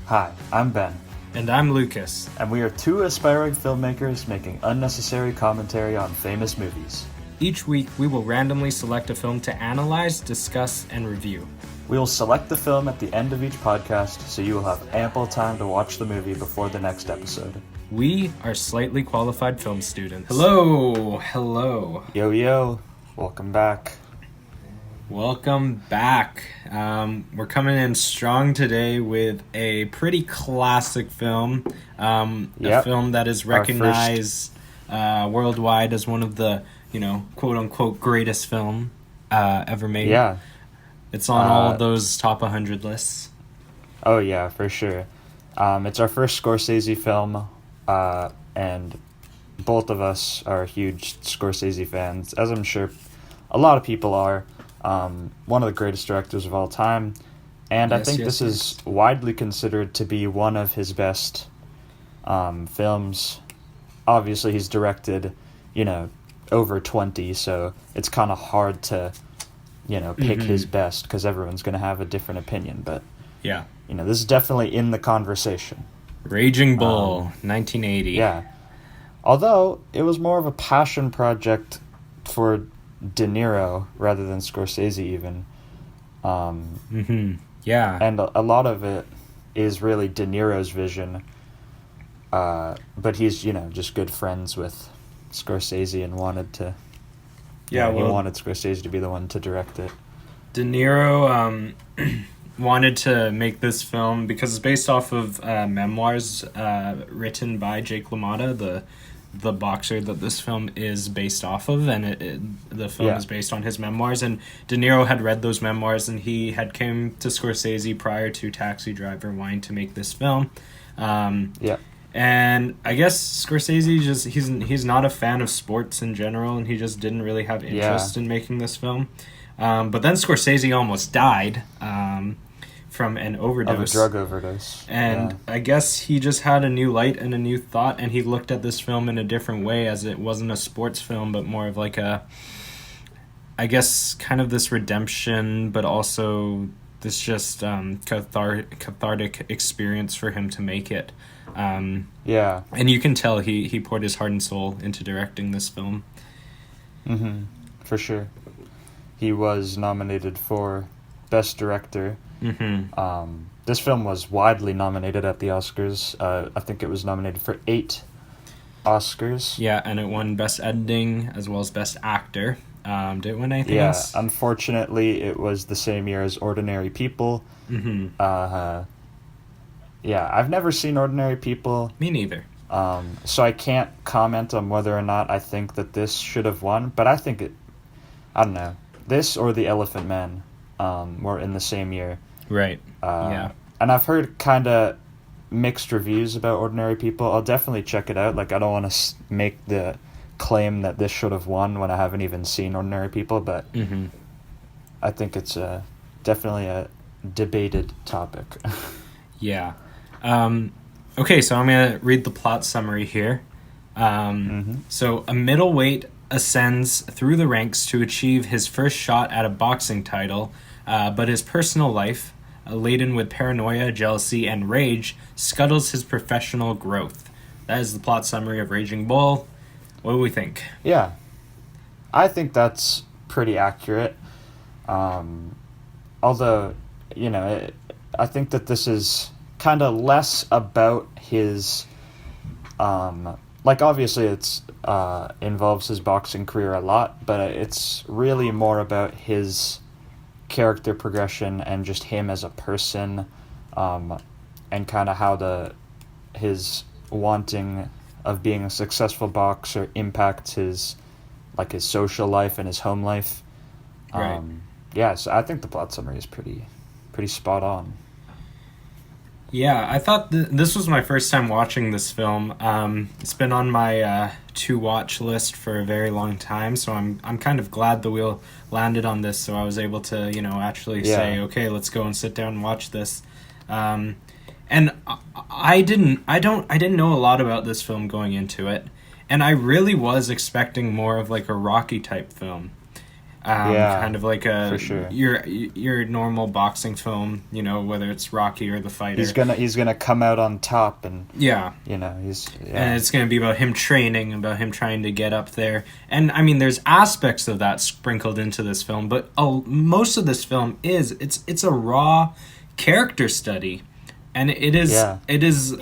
Hi, I'm Ben, And I'm Lucas. and we are two aspiring filmmakers making unnecessary commentary on famous movies. Each week, we will randomly select a film to analyze, discuss, and review. We will select the film at the end of each podcast, so you will have ample time to watch the movie before the next episode. We are slightly qualified film students. Hello. Yo, welcome back. Welcome back. We're coming in strong today with a pretty classic film. A film that is recognized worldwide as one of the, quote-unquote greatest film ever made. Yeah. It's on all of those top 100 lists. Oh yeah, for sure. It's our first Scorsese film, and both of us are huge Scorsese fans, as I'm sure a lot of people are. One of the greatest directors of all time, and I think this is widely considered to be one of his best films. Obviously, he's directed, over 20, so it's kind of hard to, pick his best, because everyone's going to have a different opinion, but, yeah, this is definitely in the conversation. Raging Bull, 1980. Yeah. Although, it was more of a passion project for De Niro rather than Scorsese even. Yeah. And a lot of it is really De Niro's vision, but he's, just good friends with Scorsese and wanted to... he wanted Scorsese to be the one to direct it. De Niro wanted to make this film because it's based off of memoirs written by Jake LaMotta, the boxer that this film is based off of, and the film is based on his memoirs. And De Niro had read those memoirs, and he had came to Scorsese prior to Taxi Driver wanting to make this film. And I guess Scorsese he's not a fan of sports in general, and he just didn't really have interest in making this film. But then Scorsese almost died from an overdose. Of a drug overdose. And I guess he just had a new light and a new thought, and he looked at this film in a different way, as it wasn't a sports film, but more of like I guess, kind of this redemption, but also this just cathartic experience for him to make it. And you can tell he poured his heart and soul into directing this film. For sure. He was nominated for Best Director. This film was widely nominated at the Oscars. I think it was nominated for 8 Oscars. Yeah, and it won Best Editing as well as Best Actor. Did it win anything else? Yeah, unfortunately, it was the same year as Ordinary People. I've never seen Ordinary People. Me neither. So I can't comment on whether or not I think that this should have won, but I think I don't know. This or The Elephant Man were in the same year. Right. Yeah. And I've heard kind of mixed reviews about Ordinary People. I'll definitely check it out. Like, I don't want to make the claim that this should have won when I haven't even seen Ordinary People, but I think it's definitely a debated topic. Yeah. Okay, so I'm going to read the plot summary here. So a middleweight ascends through the ranks to achieve his first shot at a boxing title, but his personal life, laden with paranoia, jealousy, and rage, scuttles his professional growth. That is the plot summary of Raging Bull. What do we think? Yeah. I think that's pretty accurate. Although, I think that this is kind of less about his... obviously it's involves his boxing career a lot, but it's really more about his character progression and just him as a person, and kind of how his wanting of being a successful boxer impacts his social life and his home life. Right. So I think the plot summary is pretty spot on. Yeah, I thought this was my first time watching this film. It's been on my to-watch list for a very long time, so I'm kind of glad the wheel landed on this, so I was able to, actually say, okay, let's go and sit down and watch this. And I didn't know a lot about this film going into it, and I really was expecting more of like a Rocky type film. Yeah, kind of like for a sure. your normal boxing film, whether it's Rocky or The He's Fighter. gonna come out on top, and Yeah, he's and yeah. it's going to be about him training, about him trying to get up there. And I mean, there's aspects of that sprinkled into this film, but most of this film it's a raw character study, and Yeah. it is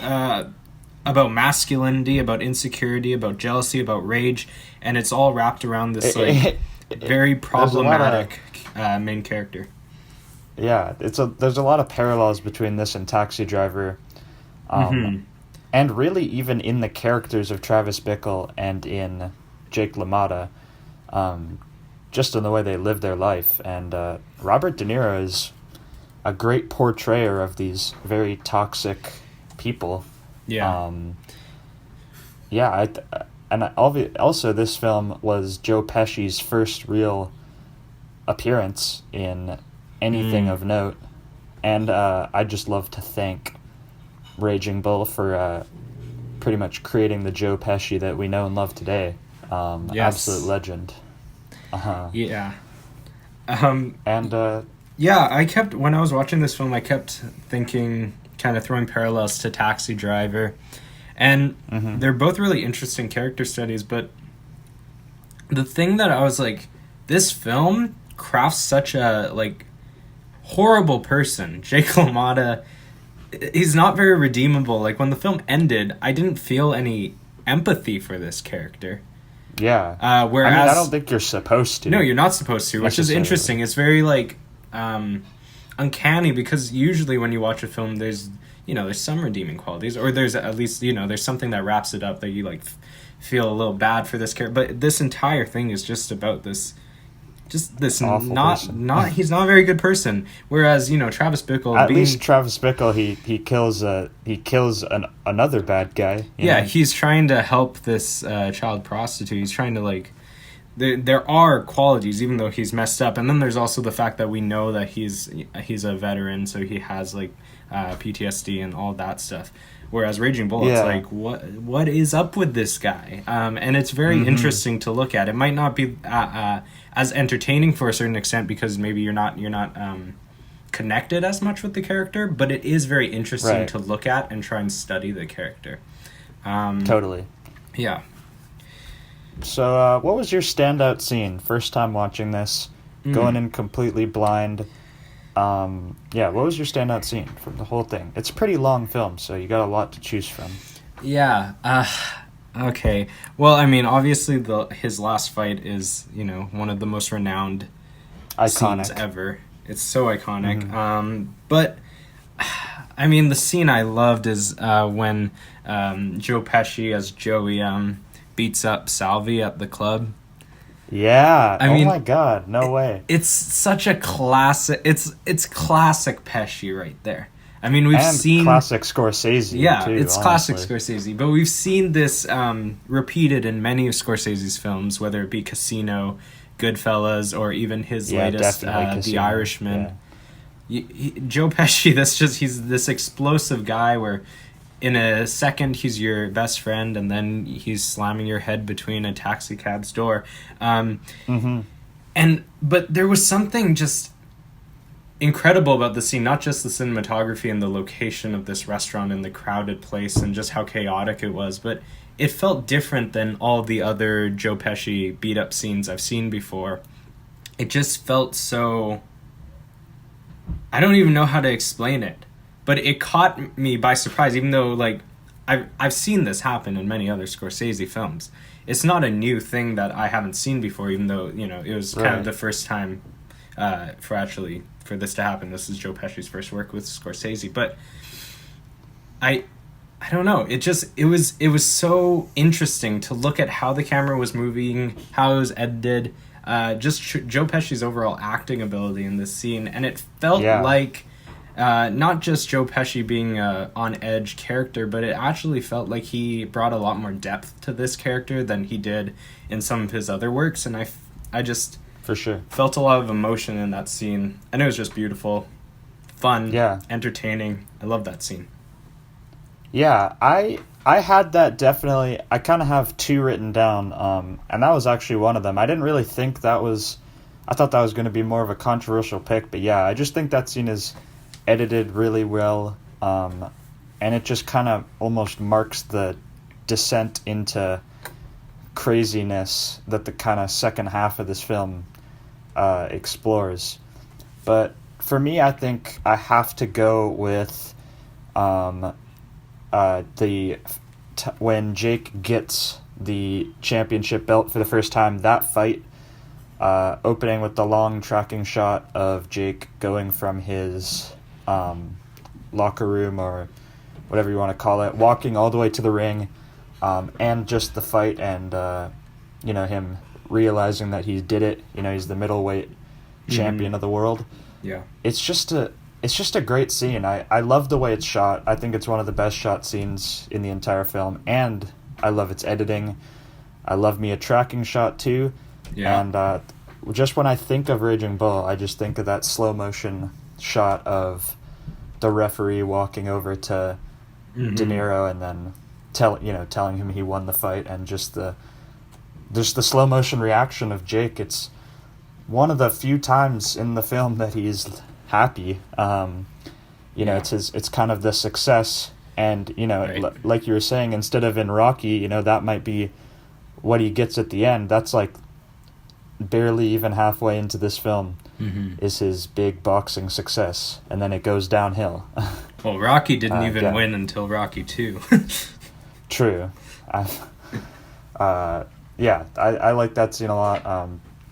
about masculinity, about insecurity, about jealousy, about rage, and it's all wrapped around this like very There's a lot of problematic main character. yeah. There's a lot of parallels between this and Taxi Driver, Hmm. and really even in the characters of Travis Bickle and in Jake LaMotta, um, just in the way they live their life. And Robert De Niro is a great portrayer of these very toxic people. Yeah. Yeah, also this film was Joe Pesci's first real appearance in anything of note, and I'd just love to thank Raging Bull for pretty much creating the Joe Pesci that we know and love today. Yes. Absolute legend. Yeah. And Yeah, when I was watching this film, I kept thinking, kind of throwing parallels to Taxi Driver. And they're both really interesting character studies, but the thing that I was like, this film crafts such a, like, horrible person. Jake LaMotta, he's not very redeemable. Like, when the film ended, I didn't feel any empathy for this character. yeah, Whereas, I mean, I don't think you're supposed to. no, you're not supposed to, which is Necessarily. interesting. It's very, like, uncanny, because usually when you watch a film, there's some redeeming qualities, or there's at least, there's something that wraps it up that you, like, feel a little bad for this character. But this entire thing is just about this Awful person. he's not a very good person. Whereas, Travis Bickle, At least Travis Bickle, he kills another bad guy. Yeah, he's trying to help this child prostitute. He's trying to, like, there are qualities, even though he's messed up. And then there's also the fact that we know that he's a veteran, so he has, like, PTSD and all that stuff. Whereas Raging Bull, Yeah. it's like, what is up with this guy? And it's very interesting to look at. It might not be as entertaining for a certain extent, because maybe you're not connected as much with the character, but it is very interesting Right. to look at and try and study the character. Totally. Yeah. So, what was your standout scene? First time watching this, going in completely blind. Yeah, what was your standout scene from the whole thing? It's a pretty long film, so you got a lot to choose from. Yeah. Okay. Well, I mean, obviously, his last fight is, one of the most renowned Iconic. scenes ever. It's so iconic. But I mean, the scene I loved is when Joe Pesci as Joey beats up Salvi at the club. Yeah. I oh mean, my God. No way. It's such a classic. It's classic Pesci right there. I mean, we've And seen classic Scorsese. Yeah, too, it's honestly. classic Scorsese, but we've seen this repeated in many of Scorsese's films, whether it be Casino, Goodfellas, or even his Yeah, latest, definitely The Casino. Irishman. Joe Pesci, he's this explosive guy where in a second he's your best friend, and then he's slamming your head between a taxi cab's door. But there was something just incredible about the scene, not just the cinematography and the location of this restaurant and the crowded place and just how chaotic it was, but it felt different than all the other Joe Pesci beat up scenes I've seen before. It just felt so, I don't even know how to explain it, but it caught me by surprise, even though, like, I've seen this happen in many other Scorsese films. It's not a new thing that I haven't seen before, even though, it was kind of the first time for this to happen. This is Joe Pesci's first work with Scorsese, but I don't know. It was so interesting to look at how the camera was moving, how it was edited, Joe Pesci's overall acting ability in this scene, and it felt like not just Joe Pesci being a on edge character, but it actually felt like he brought a lot more depth to this character than he did in some of his other works, and I just For sure. felt a lot of emotion in that scene, and it was just beautiful, fun, entertaining. I love that scene. Yeah, I had that definitely. I kind of have two written down, and that was actually one of them. I didn't really think that was I thought that was going to be more of a controversial pick, but yeah, I just think that scene is edited really well, and it just kind of almost marks the descent into craziness that the kind of second half of this film explores. But for me, I think I have to go with when Jake gets the championship belt for the first time, that fight, opening with the long tracking shot of Jake going from his locker room, or whatever you want to call it, walking all the way to the ring, and just the fight, and him realizing that he did it. He's the middleweight champion of the world. Yeah, it's just a great scene. I love the way it's shot. I think it's one of the best shot scenes in the entire film, and I love its editing. I love me a tracking shot too. Yeah. And just when I think of Raging Bull, I just think of that slow motion shot of the referee walking over to De Niro and then telling him he won the fight, and just the slow motion reaction of Jake. It's one of the few times in the film that he's happy. It's kind of the success, and Right. like you were saying, instead of in Rocky, that might be what he gets at the end. That's like barely even halfway into this film is his big boxing success, and then it goes downhill. Well, Rocky didn't even yeah. win until Rocky 2. True. I like that scene a lot.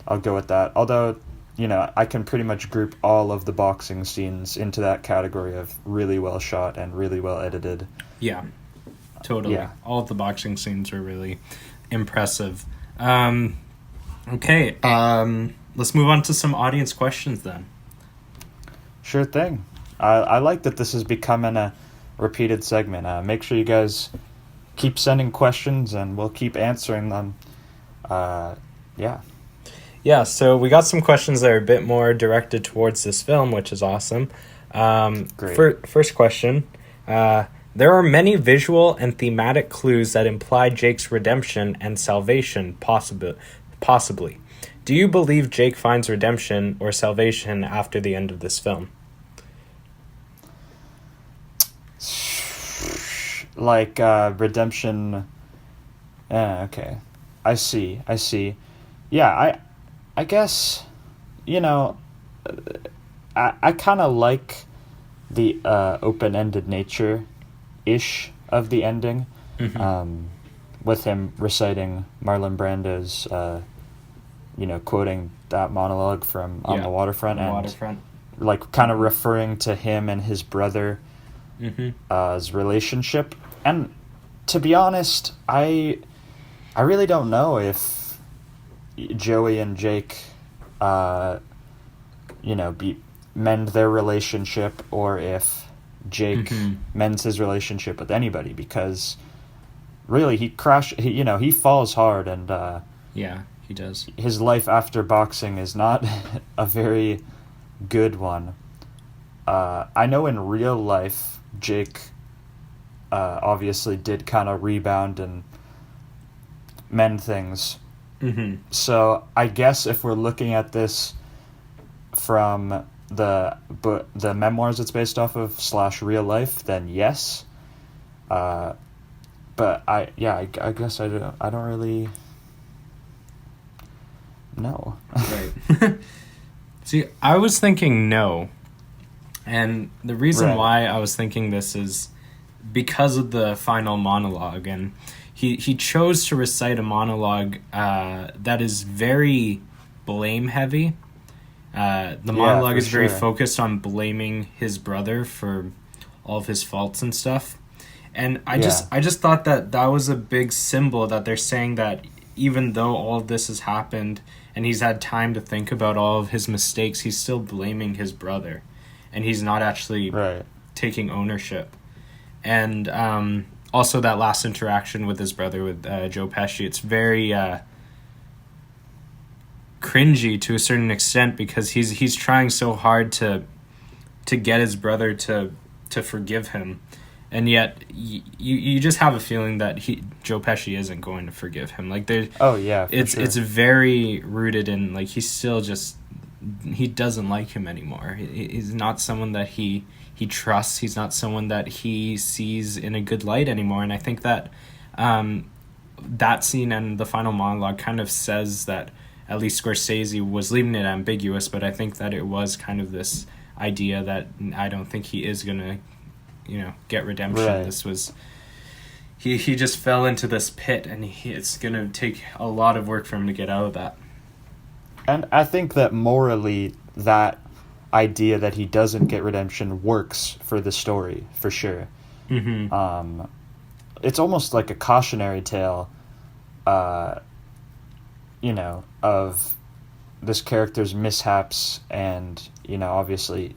I'll go with that. Although, I can pretty much group all of the boxing scenes into that category of really well shot and really well edited. Yeah, totally. Yeah. All of the boxing scenes were really impressive. Okay, let's move on to some audience questions then. Sure thing. I like that this is becoming a repeated segment. Make sure you guys keep sending questions, and we'll keep answering them. Yeah. Yeah, so we got some questions that are a bit more directed towards this film, which is awesome. Great. First question. There are many visual and thematic clues that imply Jake's redemption and salvation, possibly. Do you believe Jake finds redemption or salvation after the end of this film? Like redemption. Okay. I see. Yeah, I guess, I kind of like the open-ended nature-ish of the ending, with him reciting Marlon Brando's, quoting that monologue from On the Waterfront, like kind of referring to him and his brother his relationship. And to be honest, I really don't know if Joey and Jake mend their relationship, or if Jake mends his relationship with anybody, because really he falls hard, and Yeah, he does. his life after boxing is not a very good one. I know in real life Jake obviously did kind of rebound and mend things. So I guess if we're looking at this from the memoirs it's based off of / real life, then yes. But I guess I don't really know. Right. See, I was thinking no. And the reason why I was thinking this is because of the final monologue, and he chose to recite a monologue that is very blame heavy. The monologue is very focused on blaming his brother for all of his faults and stuff. And I just thought that was a big symbol that they're saying that even though all of this has happened and he's had time to think about all of his mistakes, he's still blaming his brother. And he's not actually taking ownership. And also that last interaction with his brother, with Joe Pesci, it's very cringy to a certain extent, because he's trying so hard to get his brother to forgive him. And yet you just have a feeling that Joe Pesci isn't going to forgive him. Like it's very rooted in, like, he's still just he doesn't like him anymore. He's not someone that he trusts. He's not someone that he sees in a good light anymore. And I think that that scene and the final monologue kind of says that at least Scorsese was leaving it ambiguous, but I think that it was kind of this idea that I don't think he is gonna, get redemption. Right. This was he just fell into this pit, and it's gonna take a lot of work for him to get out of that. And I think that morally, that idea that he doesn't get redemption works for the story, for sure. Mm-hmm. It's almost like a cautionary tale, of this character's mishaps, and, obviously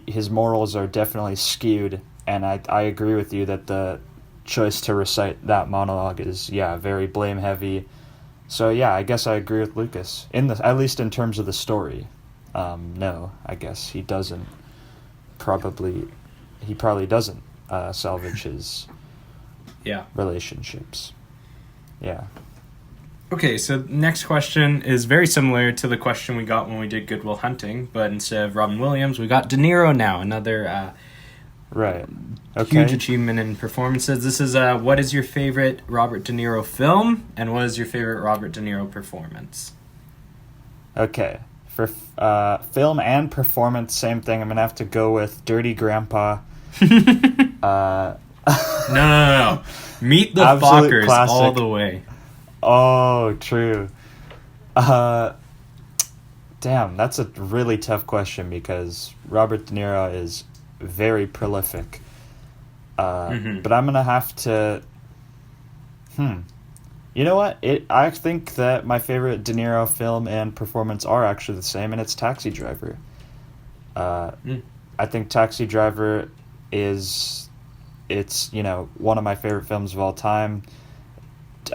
his morals are definitely skewed, and I agree with you that the choice to recite that monologue is, very blame-heavy. So, I guess I agree with Lucas, at least in terms of the story. No, I guess he probably doesn't salvage his relationships. Yeah. Okay, so next question is very similar to the question we got when we did Good Will Hunting, but instead of Robin Williams, we got De Niro now, another right. Okay. huge achievement in performances. This is what is your favorite Robert De Niro film, and what is your favorite Robert De Niro performance? Okay. For film and performance, same thing. I'm going to have to go with Dirty Grandpa. No. Meet the Absolute Fockers classic. all the way. Oh, true. Damn, that's a really tough question because Robert De Niro is very prolific. But I'm going to have to... You know what? I think that my favorite De Niro film and performance are actually the same, and it's Taxi Driver. I think Taxi Driver it's one of my favorite films of all time.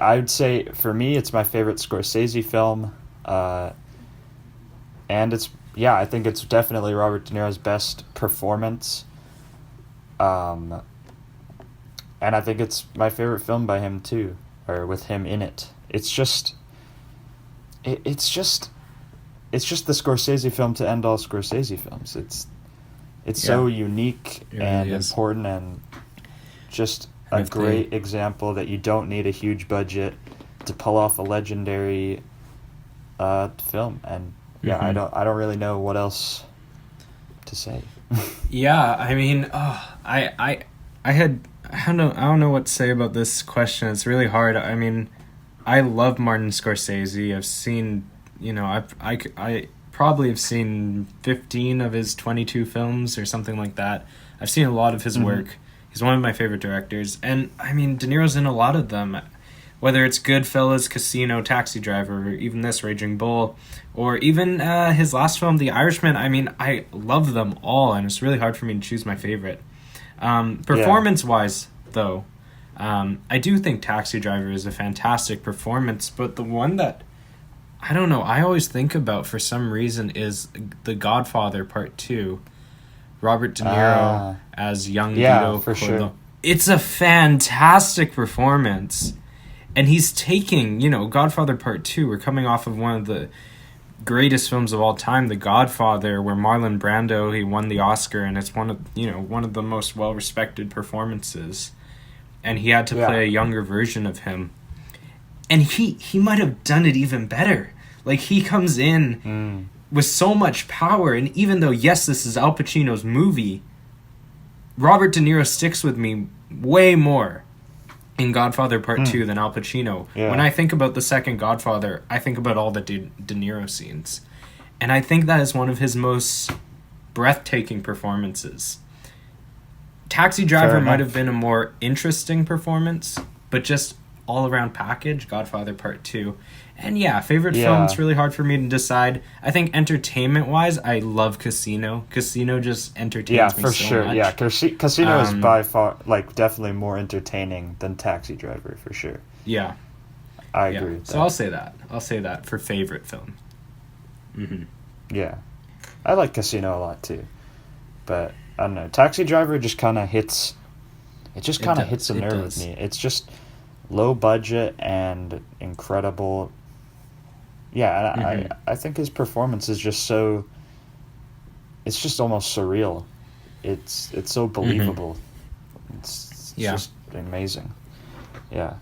I would say, for me, it's my favorite Scorsese film. And I think it's definitely Robert De Niro's best performance. And I think it's my favorite film by him, too. Or with him in it. It's just the Scorsese film to end all Scorsese films. It's so unique and important, and just a great example that you don't need a huge budget to pull off a legendary film. And I don't really know what else to say. I mean, I don't know what to say about this question. It's really hard. I mean, I love Martin Scorsese. I've seen, I probably have seen 15 of his 22 films or something like that. I've seen a lot of his work. He's one of my favorite directors. And, I mean, De Niro's in a lot of them. Whether it's Goodfellas, Casino, Taxi Driver, or even this, Raging Bull, or even his last film, The Irishman. I mean, I love them all, and it's really hard for me to choose my favorite. Performance-wise, though, I do think Taxi Driver is a fantastic performance, but the one that, I don't know, I always think about for some reason is The Godfather Part 2. Robert De Niro as young Vito for Corleone. sure. It's a fantastic performance. And he's taking, Godfather Part 2, we're coming off of one of the greatest films of all time, The Godfather, where Marlon Brando, he won the Oscar, and it's one of the most well-respected performances. And he had to play a younger version of him. And he might have done it even better. Like, he comes in with so much power, and even though, yes, this is Al Pacino's movie, Robert De Niro sticks with me way more in Godfather Part 2 than Al Pacino. Yeah. When I think about the second Godfather, I think about all the De Niro scenes. And I think that is one of his most breathtaking performances. Taxi Driver might have been a more interesting performance, but just all-around package, Godfather Part 2. And favorite film, it's really hard for me to decide. I think entertainment-wise, I love Casino. Casino just entertains me so much. Yeah, for sure. Casino is by far, definitely more entertaining than Taxi Driver, for sure. Yeah. I agree with that. So I'll say that. I'll say that for favorite film. Mm-hmm. Yeah. I like Casino a lot, too. But, I don't know. Taxi Driver just kind of hits... It just kind of hits a nerve with me. It's just low budget and incredible... Yeah, and Mm-hmm. I think his performance is just so, it's just almost surreal. It's so Mm-hmm. believable. It's Yeah. just amazing. Yeah.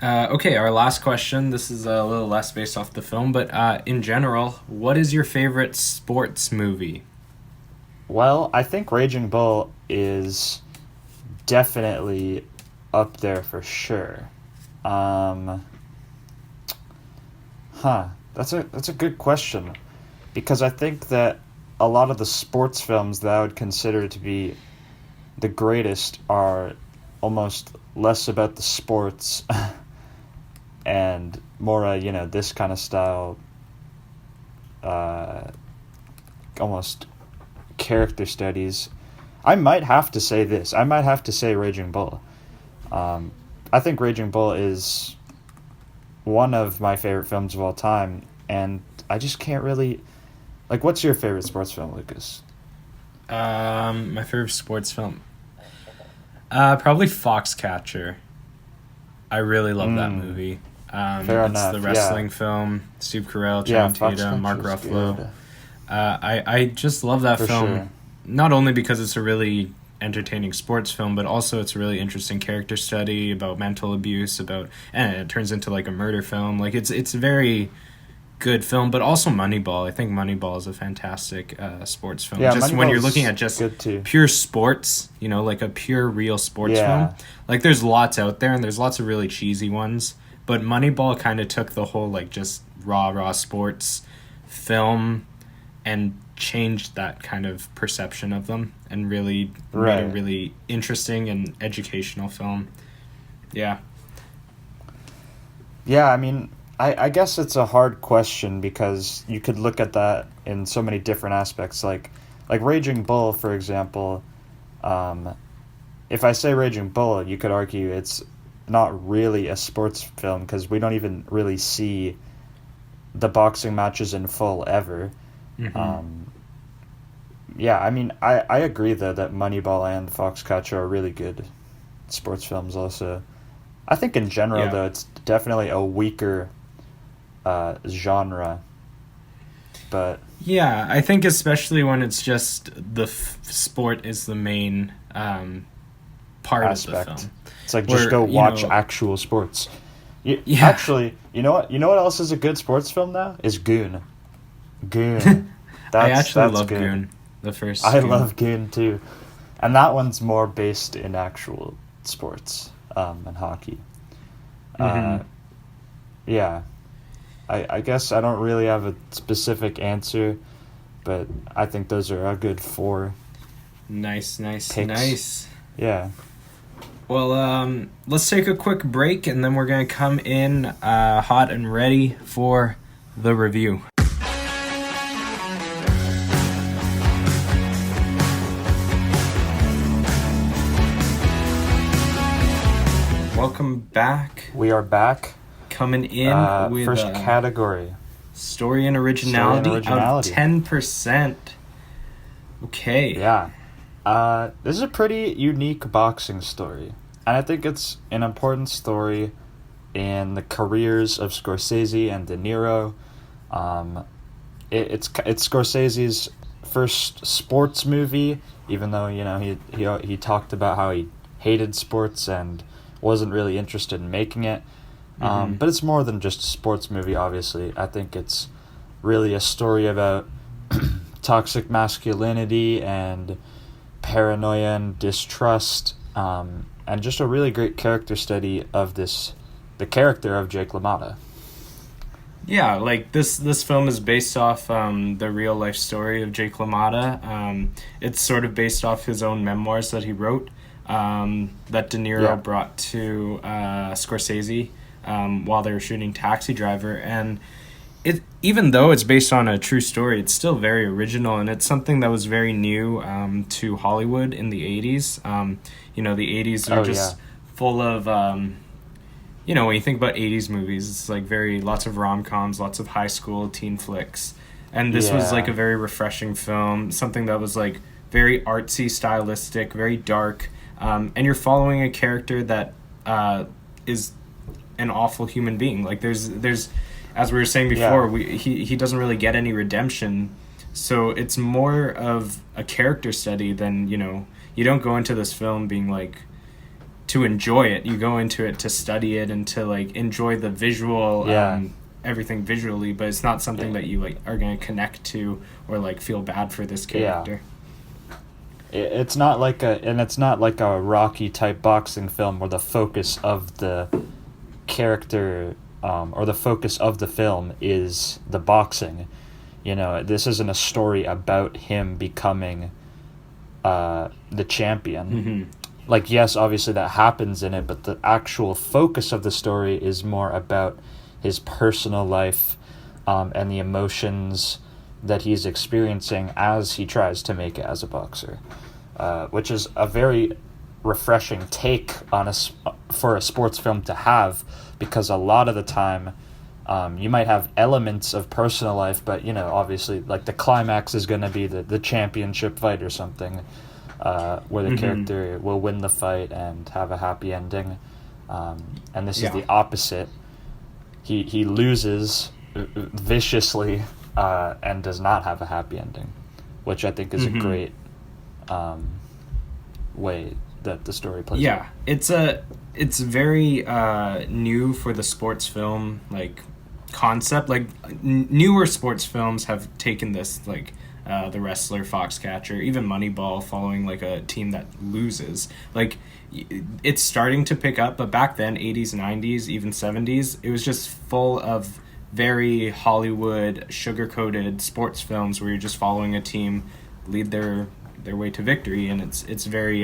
Okay, our last question. This is a little less based off the film, but in general, what is your favorite sports movie? Well, I think Raging Bull is definitely up there for sure. Um, that's a good question, because I think that a lot of the sports films that I would consider to be the greatest are almost less about the sports and more this kind of style, uh, almost character studies. I might have to say this. I might have to say Raging Bull. Um, I think Raging Bull is one of my favorite films of all time, and I just can't really like. What's your favorite sports film, Lucas? My favorite sports film, probably Foxcatcher. I really love that Mm, movie. fair It's the enough. Yeah, wrestling film. Steve Carell, yeah. Channing Tatum, Mark Foxcatcher is Ruffalo. good I just love that for film, sure. not only because it's a really entertaining sports film, but also it's a really interesting character study about mental abuse, and it turns into like a murder film. Like it's a very good film, but also Moneyball. I think Moneyball is a fantastic sports film. Yeah, Just when you're looking Moneyball's at just good too. pure sports, like a pure real sports film. Yeah, Like there's lots out there, and there's lots of really cheesy ones. But Moneyball kind of took the whole like just raw sports film and changed that kind of perception of them and really made a right. really interesting and educational film. Yeah. Yeah, I mean, I guess it's a hard question because you could look at that in so many different aspects. Like Raging Bull, for example. Um, if I say Raging Bull, you could argue it's not really a sports film because we don't even really see the boxing matches in full ever. Hmm. Um, yeah, I mean, I agree though that Moneyball and Foxcatcher are really good sports films also. I think in general Yeah. though it's definitely a weaker genre, but Yeah, I think especially when it's just the sport is the main part of the aspect. film. It's like just Where, go watch actual sports. yeah, Actually, you know what? You know what else is a good sports film now? Is Goon. Goon. I That's actually that's love good. Goon, the first I Goon. love Goon too, and that one's more based in actual sports, and hockey. Hmm. Uh, yeah, I guess I don't really have a specific answer, but I think those are a good four Nice, nice, picks. nice. Yeah. Well, let's take a quick break and then we're going to come in hot and ready for the review. Welcome back. We are back. Coming in with First category. story and Story and originality out of originality. 10%. Okay. Yeah. This is a pretty unique boxing story. And I think it's an important story in the careers of Scorsese and De Niro. It's Scorsese's first sports movie, even though, he talked about how he hated sports and wasn't really interested in making it. Mhm. But it's more than just a sports movie, obviously. I think it's really a story about toxic masculinity and paranoia and distrust, and just a really great character study of the character of Jake LaMotta. Yeah, like this film is based off the real life story of Jake LaMotta. It's sort of based off his own memoirs that he wrote, that De Niro Yeah. brought to Scorsese while they were shooting Taxi Driver, and it, even though it's based on a true story, it's still very original, and it's something that was very new to Hollywood in the 80s. The 80s are Oh, just yeah. full of when you think about 80s movies, it's like lots of rom-coms, lots of high school teen flicks. And this was like Yeah. a very refreshing film, something that was like very artsy, stylistic, very dark. And you're following a character that is an awful human being. Like there's as we were saying before, he doesn't really get any redemption. So it's more of a character study than, you don't go into this film being like to enjoy it. You go into it to study it and to like enjoy the visual, everything visually, but it's not something that you like are going to connect to or like feel bad for this character. It's not like a Rocky type boxing film where the focus of the character or the focus of the film is the boxing. This isn't a story about him becoming the champion. Mm-hmm. Like, yes, obviously that happens in it, but the actual focus of the story is more about his personal life and the emotions that he's experiencing as he tries to make it as a boxer, which is a very refreshing take on for a sports film to have, because a lot of the time you might have elements of personal life, but obviously like the climax is going to be the championship fight or something, where the character will win the fight and have a happy ending, and this is the opposite. He loses viciously and does not have a happy ending, which I think is a great way that the story plays out. It's very new for the sports film like concept. Like newer sports films have taken this, like The Wrestler, Foxcatcher, even Moneyball, following like a team that loses. Like it's starting to pick up, but back then, 80s, 90s, even 70s, it was just full of very Hollywood sugar-coated sports films where you're just following a team lead their way to victory, and it's very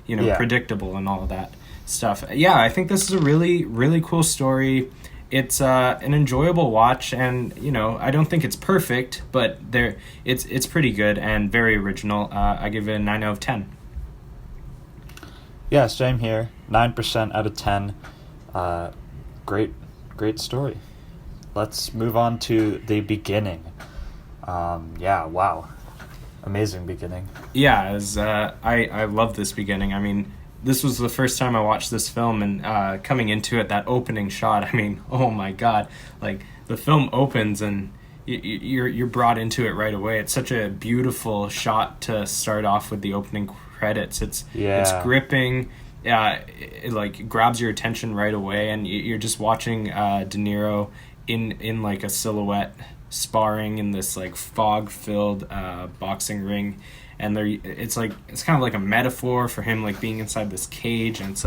predictable and all of that stuff. I think this is a really, really cool story. It's an enjoyable watch, and I don't think it's perfect, but it's pretty good and very original. I give it a 9 out of 10. Yeah, same here. 9% out of 10. Great story. Let's move on to the beginning. Wow. Amazing beginning. Yeah, I love this beginning. I mean, this was the first time I watched this film, and coming into it, that opening shot, I mean, oh my God. Like, the film opens and you're brought into it right away. It's such a beautiful shot to start off with the opening credits. It's gripping. It like grabs your attention right away, and you're just watching De Niro in like a silhouette sparring in this like fog-filled boxing ring, and it's kind of like a metaphor for him like being inside this cage, and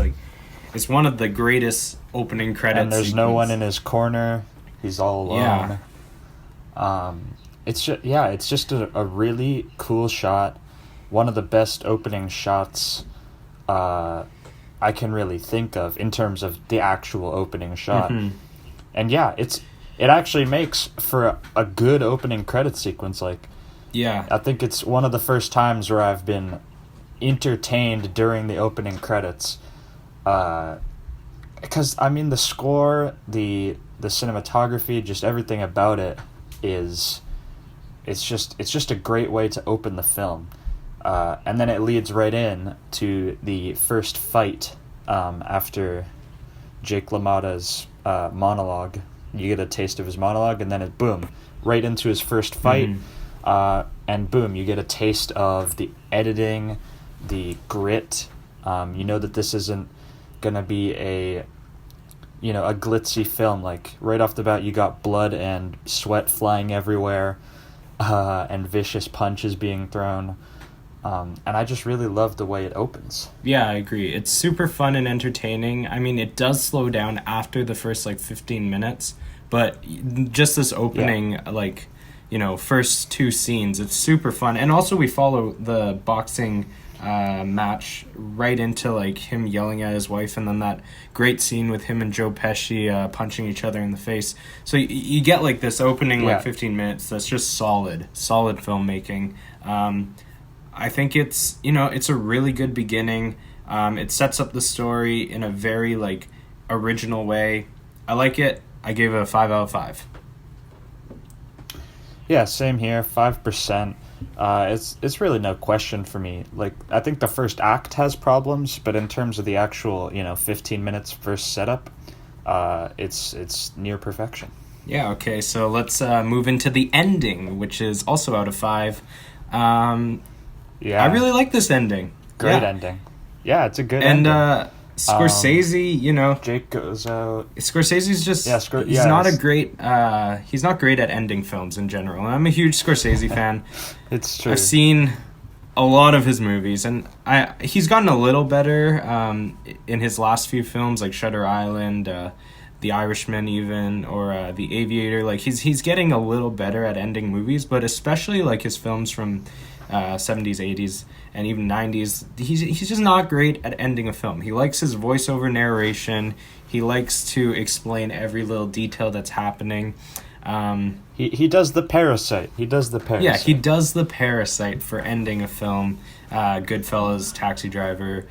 it's one of the greatest opening credits. And there's no one in his corner. He's all alone. It's just a really cool shot. One of the best opening shots I can really think of in terms of the actual opening shot. And it actually makes for a good opening credit sequence. I think it's one of the first times where I've been entertained during the opening credits. Because I mean, the score, the cinematography, just everything about it it's just a great way to open the film. And then it leads right in to the first fight after Jake LaMotta's monologue. You get a taste of his monologue, and then it boom right into his first fight, and boom, you get a taste of the editing, the grit. That this isn't gonna be a glitzy film. Like right off the bat, you got blood and sweat flying everywhere, and vicious punches being thrown. And I just really love the way it opens. Yeah, I agree. It's super fun and entertaining. I mean, it does slow down after the first 15 minutes, but just this opening, first two scenes, it's super fun. And also we follow the boxing match right into him yelling at his wife, and then that great scene with him and Joe Pesci punching each other in the face. So you get this opening 15 minutes that's just solid filmmaking. I think it's a really good beginning. It sets up the story in a very original way. I like it. I gave it a 5 out of 5. Yeah, same here. 5%. It's really no question for me. I think the first act has problems, but in terms of the actual 15 minutes first setup, it's near perfection. Yeah, okay, so let's move into the ending, which is also out of 5. Um, I Yeah, really like this ending. great Yeah. ending. Yeah, it's a good And ending. Um, Scorsese, you know, Jake goes out. Scorsese's Yeah, just he's yeah, not a great he's not great at ending films in general. I'm a huge Scorsese fan. it's I've true. seen a lot of his movies, and he's gotten a little better in his last few films, like Shutter Island, The Irishman, even, or The Aviator. Like he's getting a little better at ending movies, but especially like his films from 70s, 80s, and even 90s. He's just not great at ending a film. He likes his voiceover narration. He likes to explain every little detail that's happening. He does the parasite. He does the Yeah, he parasite. does the parasite for ending a film. Goodfellas, Taxi Driver,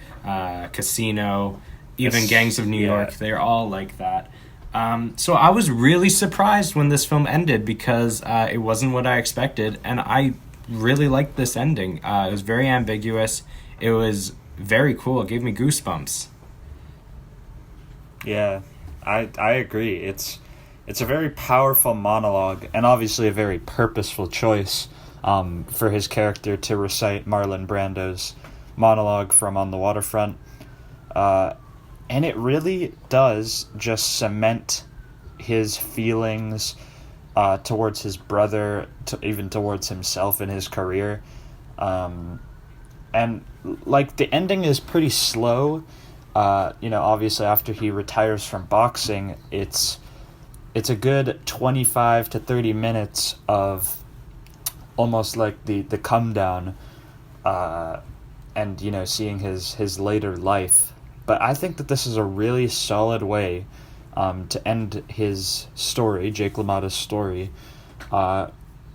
Casino, even Gangs of New Yeah. York. They're all like that. So I was really surprised when this film ended because it wasn't what I expected, and I really liked this ending. It was very ambiguous. It was very cool. It gave me goosebumps. Yeah, I agree. It's a very powerful monologue, and obviously a very purposeful choice for his character to recite Marlon Brando's monologue from On the Waterfront. And it really does just cement his feelings towards his brother, even towards himself in his career. And like the ending is pretty slow. Obviously after he retires from boxing, it's a good 25 to 30 minutes of almost like the come down, and seeing his later life. But I think that this is a really solid way to end his story, Jake LaMotta's story,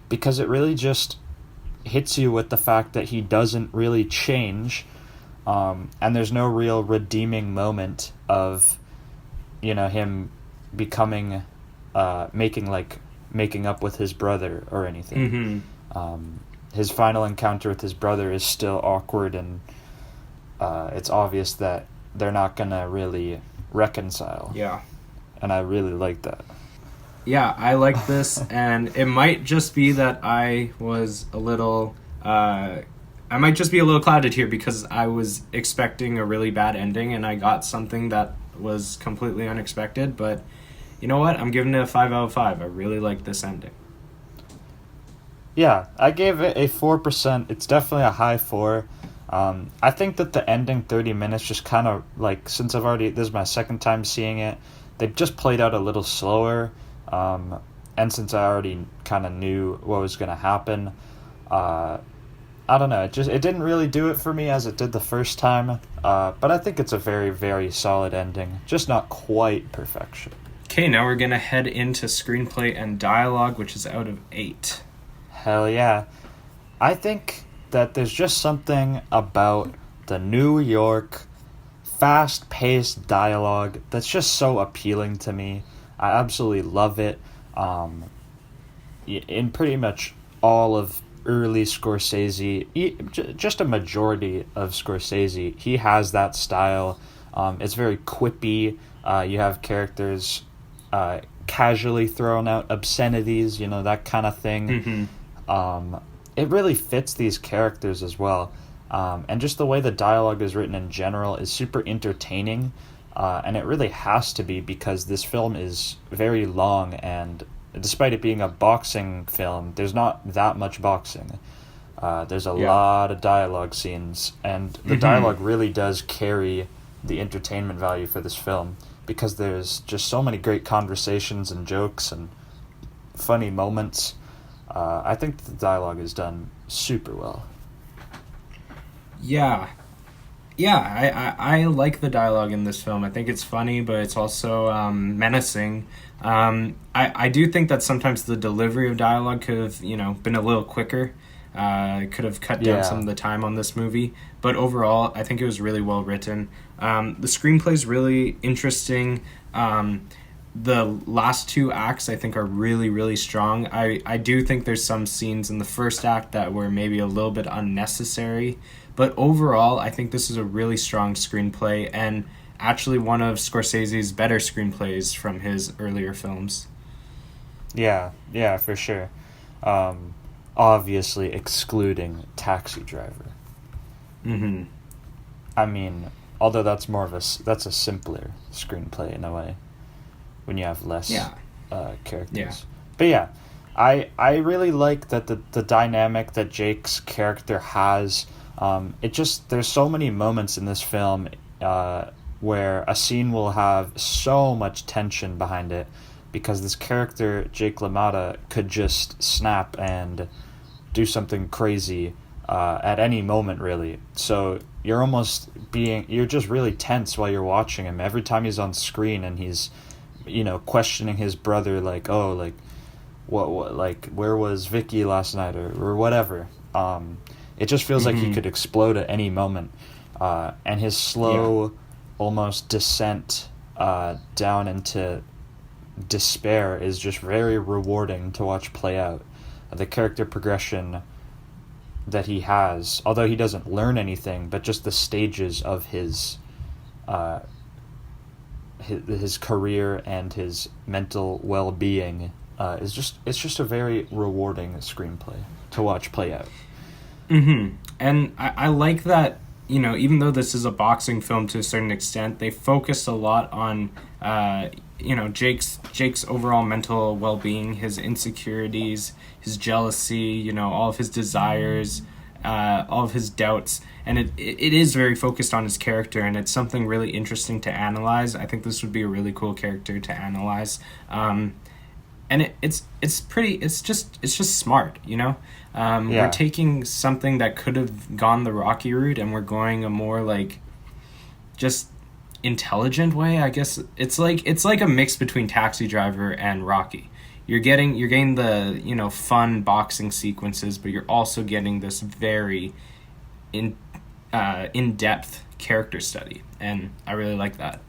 because it really just hits you with the fact that he doesn't really change, and there's no real redeeming moment of him becoming making up with his brother or anything. His final encounter with his brother is still awkward, and it's obvious that they're not gonna really reconcile. Yeah. And I really like that. Yeah, I like this, and it might just be that I was a little. I might just be a little clouded here because I was expecting a really bad ending, and I got something that was completely unexpected. But you know what? I'm giving it a 5 out of 5. I really like this ending. Yeah, I gave it a 4%. It's definitely a high 4. I think that the ending 30 minutes just kind of, like, since this is my second time seeing it, they've just played out a little slower. And since I already kind of knew what was going to happen, I don't know, it didn't really do it for me as it did the first time. But I think it's a very, very solid ending. Just not quite perfection. Okay, now we're going to head into screenplay and dialogue, which is out of 8. Hell yeah. I think that there's just something about the New York fast-paced dialogue that's just so appealing to me. I absolutely love it. In pretty much all of early Scorsese, just a majority of Scorsese, he has that style. It's very quippy. You have characters casually throwing out obscenities, that kind of thing. It really fits these characters as well. And just the way the dialogue is written in general is super entertaining. And it really has to be because this film is very long, and despite it being a boxing film, there's not that much boxing. There's a lot of dialogue scenes, and the dialogue really does carry the entertainment value for this film because there's just so many great conversations and jokes and funny moments. I think the dialogue is done super well. Yeah. I like the dialogue in this film. I think it's funny, but it's also menacing. I do think that sometimes the delivery of dialogue could have, been a little quicker. Could have cut down some of the time on this movie. But overall, I think it was really well written. The screenplay is really interesting. The last 2 acts, I think, are really, really strong. I do think there's some scenes in the first act that were maybe a little bit unnecessary. But overall, I think this is a really strong screenplay and actually one of Scorsese's better screenplays from his earlier films. Yeah, for sure. Um, Obviously excluding Taxi Driver. Mm-hmm. I mean, although that's more of that's a simpler screenplay in a way when you have less Yeah. Yeah. characters. But yeah, I really like that the dynamic that Jake's character has. It just there's so many moments in this film where a scene will have so much tension behind it because this character Jake LaMotta could just snap and do something crazy at any moment, really. So you're just really tense while you're watching him every time he's on screen, and he's questioning his brother, like, oh, like what like where was Vicky last night, or whatever. It just feels like he Mm-hmm. could explode at any moment, and his Yeah. slow almost descent down into despair is just very rewarding to watch play out. The character progression that he has, although he doesn't learn anything, but just the stages of uh, his career and his mental well-being it's just a very rewarding screenplay to watch play out. Mm-hmm. And I like that, even though this is a boxing film to a certain extent, they focus a lot on, Jake's overall mental well-being, his insecurities, his jealousy, all of his desires, all of his doubts. And it is very focused on his character, and it's something really interesting to analyze. I think this would be a really cool character to analyze. And it's just smart. We're Yeah, taking something that could have gone the Rocky route, and we're going a more like just intelligent way. I guess it's like a mix between Taxi Driver and Rocky. You're getting the fun boxing sequences, but you're also getting this very in in-depth character study, and I really like that.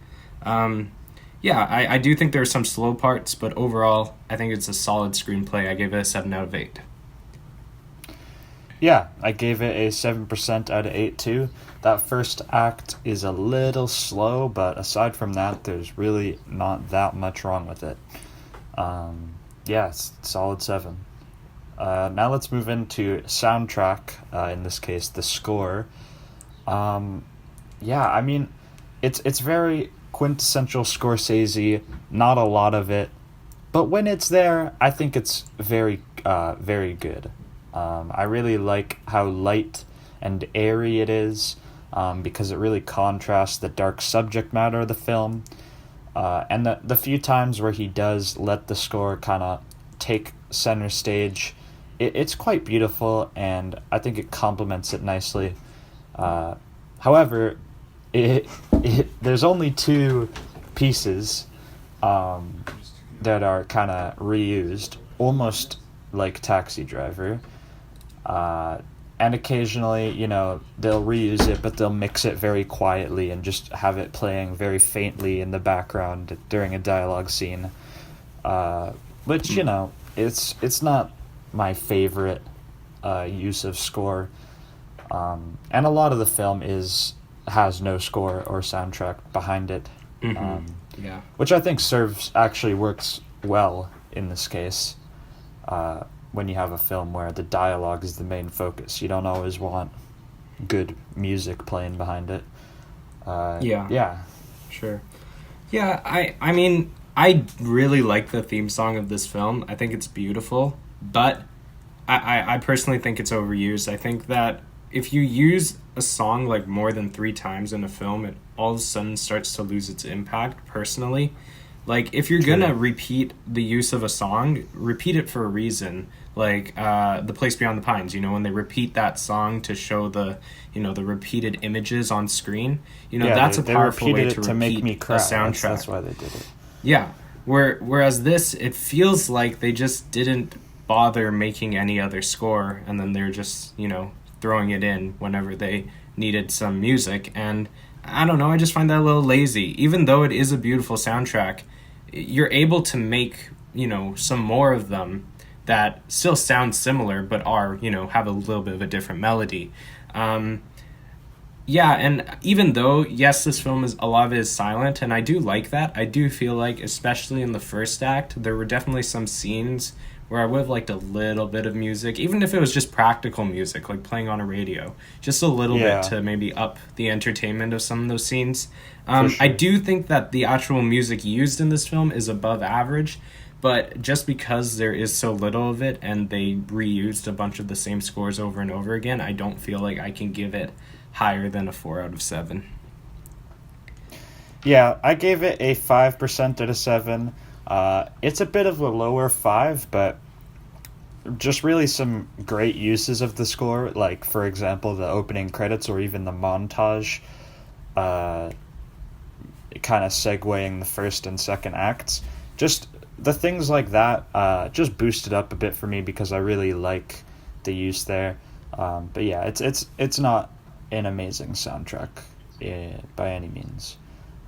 Yeah, I do think there are some slow parts, but overall, I think it's a solid screenplay. I gave it a 7 out of 8. yeah, I gave it a 7% out of 8 too. That first act is a little slow, but aside from that, there's really not that much wrong with it. Yeah, it's solid 7. Now let's move into soundtrack, in this case the score. Yeah, I mean, it's very quintessential Scorsese, not a lot of it, but when it's there, I think it's very good. I really like how light and airy it is, because it really contrasts the dark subject matter of the film. And the few times where he does let the score kind of take center stage, it's quite beautiful, and I think it complements it nicely. However, there's only two pieces that are kind of reused, almost like Taxi Driver. And occasionally, they'll reuse it, but they'll mix it very quietly and just have it playing very faintly in the background during a dialogue scene. Which, it's not my favorite use of score. And a lot of the film has no score or soundtrack behind it. Yeah. Which I think actually works well in this case. When you have a film where the dialogue is the main focus, you don't always want good music playing behind it. Yeah. Sure. Yeah, I mean, I really like the theme song of this film. I think it's beautiful, but I personally think it's overused. I think that if you use a song like more than 3 times in a film, it all of a sudden starts to lose its impact, personally. Like, if you're gonna repeat the use of a song, repeat it for a reason. Like, The Place Beyond the Pines, when they repeat that song to show the repeated images on screen, that's a powerful way to make me repeat cry. a soundtrack. That's why they did it. Yeah. Whereas this, it feels like they just didn't bother making any other score, and then they're just, throwing it in whenever they needed some music. And I don't know, I just find that a little lazy. Even though it is a beautiful soundtrack, you're able to make, some more of them that still sound similar but are, have a little bit of a different melody. Yeah, and even though, yes, this film is, a lot of it is silent, and I do like that, I do feel like, especially in the first act, there were definitely some scenes where I would have liked a little bit of music, even if it was just practical music, like playing on a radio, just a little bit Yeah, to maybe up the entertainment of some of those scenes. for I sure. do think that the actual music used in this film is above average, but just because there is so little of it and they reused a bunch of the same scores over and over again, I don't feel like I can give it higher than a 4 out of 7. Yeah, I gave it a 5% out of 7. It's a bit of a lower 5, but just really some great uses of the score, like, for example, the opening credits or even the montage, uh, kind of segueing the first and second acts. Just the things like that just boosted up a bit for me because I really like the use there. But yeah, it's not an amazing soundtrack by any means.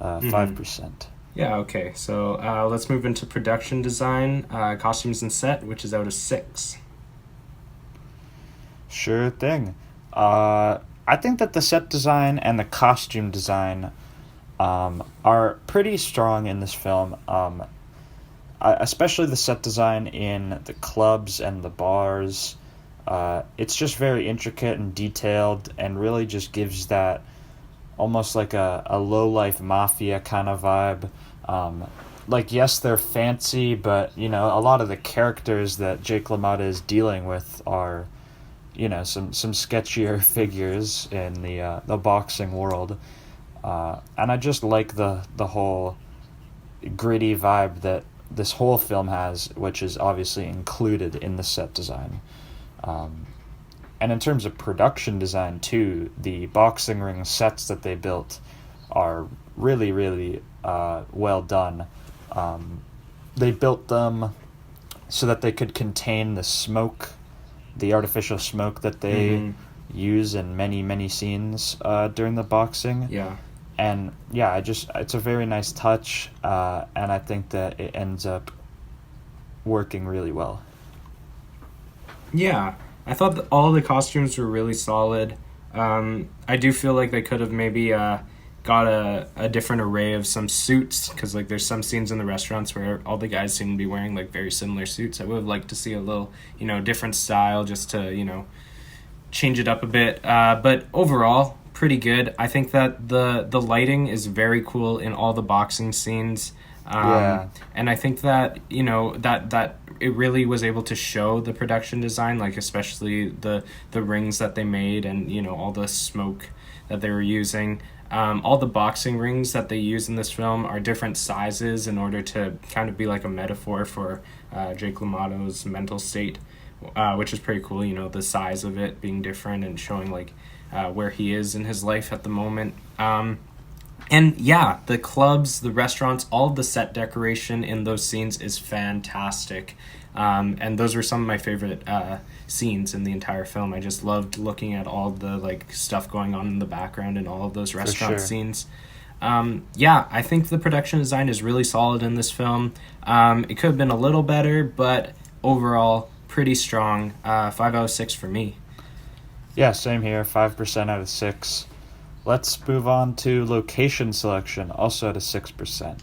5%. Yeah, okay. So let's move into production design, costumes and set, which is out of 6. Sure thing. I think that the set design and the costume design are pretty strong in this film. Especially the set design in the clubs and the bars. It's just very intricate and detailed and really just gives that almost like a low-life mafia kind of vibe. Like, yes, they're fancy, but, a lot of the characters that Jake LaMotta is dealing with are, some sketchier figures in the boxing world. And I just like the whole gritty vibe that this whole film has, which is obviously included in the set design. And in terms of production design too, the boxing ring sets that they built are really, really well done. They built them so that they could contain the smoke, the artificial smoke that they use in many, many scenes during the boxing. Yeah. And yeah, it's a very nice touch, and I think that it ends up working really well. Yeah, I thought that all the costumes were really solid. I do feel like they could have maybe got a different array of some suits, because like there's some scenes in the restaurants where all the guys seem to be wearing like very similar suits. I would have liked to see a little, different style just to, change it up a bit. But overall, pretty good. I think that the lighting is very cool in all the boxing scenes. Yeah. And I think that, that it really was able to show the production design, like especially the rings that they made and, all the smoke that they were using. All the boxing rings that they use in this film are different sizes in order to kind of be like a metaphor for Jake LaMotta's mental state, which is pretty cool, the size of it being different and showing like where he is in his life at the moment. And yeah, the clubs, the restaurants, all of the set decoration in those scenes is fantastic. And those were some of my favorite scenes in the entire film. I just loved looking at all the like stuff going on in the background in all of those restaurant sure. scenes. Yeah, I think the production design is really solid in this film. It could have been a little better, but overall, pretty strong. 5 out of 6 for me. Yeah, same here. 5% out of 6. Let's move on to location selection, also at a 6%.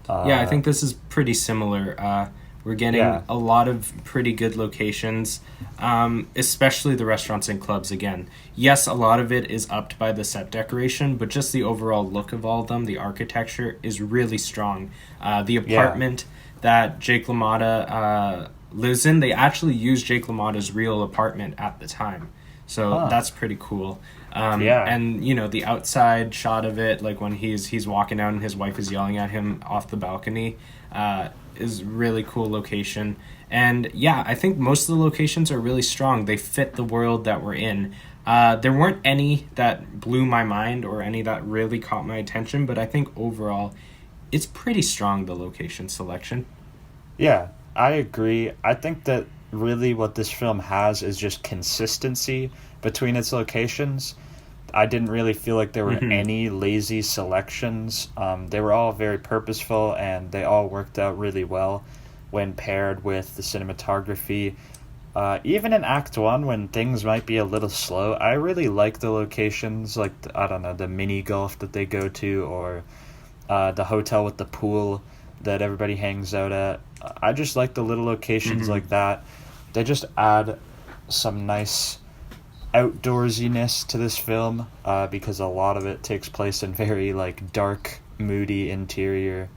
Yeah, I think this is pretty similar. We're getting a lot of pretty good locations, especially the restaurants and clubs again. Yes, a lot of it is upped by the set decoration, but just the overall look of all of them, the architecture is really strong. The apartment that Jake LaMotta lives in, they actually used Jake LaMotta's real apartment at the time. So that's pretty cool. And the outside shot of it, like when he's walking out and his wife is yelling at him off the balcony, is really cool location. And yeah, I think most of the locations are really strong. They fit the world that we're in. There weren't any that blew my mind or any that really caught my attention, but I think overall it's pretty strong, the location selection. Yeah, I agree. I think that really what this film has is just consistency between its locations. I didn't really feel like there were any lazy selections. They were all very purposeful, and they all worked out really well when paired with the cinematography. Even in Act 1, when things might be a little slow, I really like the locations, like, I don't know, the mini golf that they go to, or the hotel with the pool that everybody hangs out at. I just like the little locations like that. They just add some nice outdoorsiness to this film, because a lot of it takes place in very, like, dark, moody interiors.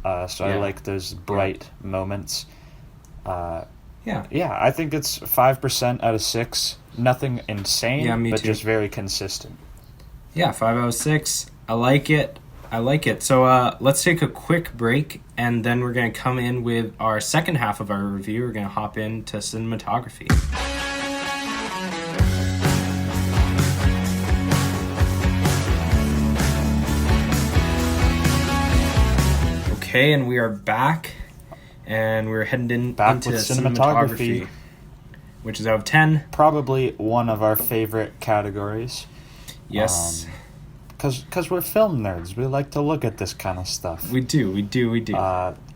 So I like those bright moments. Yeah, I think it's 5% out of 6. Nothing insane, but just very consistent. Yeah, 5 out of 6. I like it. So let's take a quick break, and then we're going to come in with our second half of our review. We're going to hop into cinematography. Okay, and we are back, and we're heading into cinematography, which is out of 10. Probably one of our favorite categories. Yes. Because we're film nerds. We like to look at this kind of stuff. We do.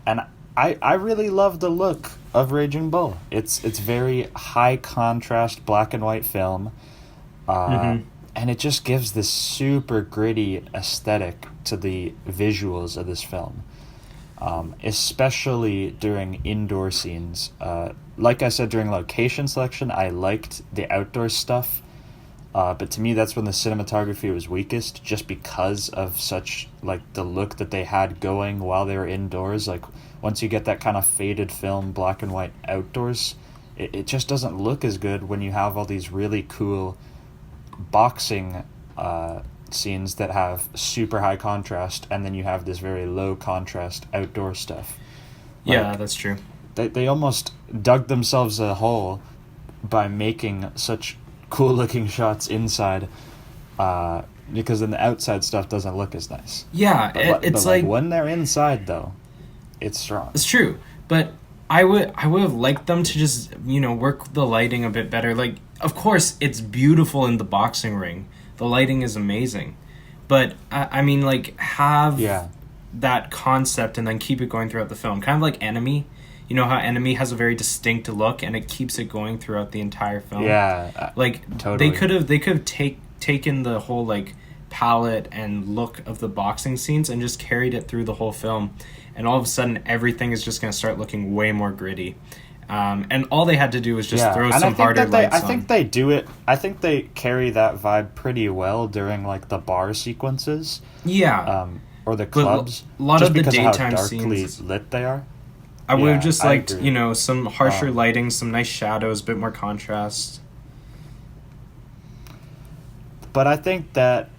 And I really love the look of Raging Bull. It's very high contrast black and white film. And it just gives this super gritty aesthetic to the visuals of this film. Especially during indoor scenes. Like I said, during location selection, I liked the outdoor stuff. But to me, that's when the cinematography was weakest, just because of such, like, the look that they had going while they were indoors. Like, once you get that kind of faded film, black and white outdoors, it just doesn't look as good when you have all these really cool boxing scenes that have super high contrast, and then you have this very low contrast outdoor stuff. Yeah, that's true. They almost dug themselves a hole by making such cool looking shots inside, because then the outside stuff doesn't look as nice. Yeah, it's like when they're inside though, it's strong. It's true, but I would have liked them to just work the lighting a bit better. Like, of course, it's beautiful in the boxing ring. The lighting is amazing, but I mean, like, have that concept and then keep it going throughout the film, kind of like Enemy. You know how Enemy has a very distinct look, and it keeps it going throughout the entire film. Yeah, like totally. They could have taken the whole, like, palette and look of the boxing scenes and just carried it through the whole film, and all of a sudden everything is just going to start looking way more gritty. And all they had to do was just throw some harder lights on. I think they do it. I think they carry that vibe pretty well during, like, the bar sequences. Yeah. Or the clubs. A lot just of the because daytime of how darkly scenes lit they are. I would have just liked, agree. Some harsher lighting, some nice shadows, a bit more contrast. But I think that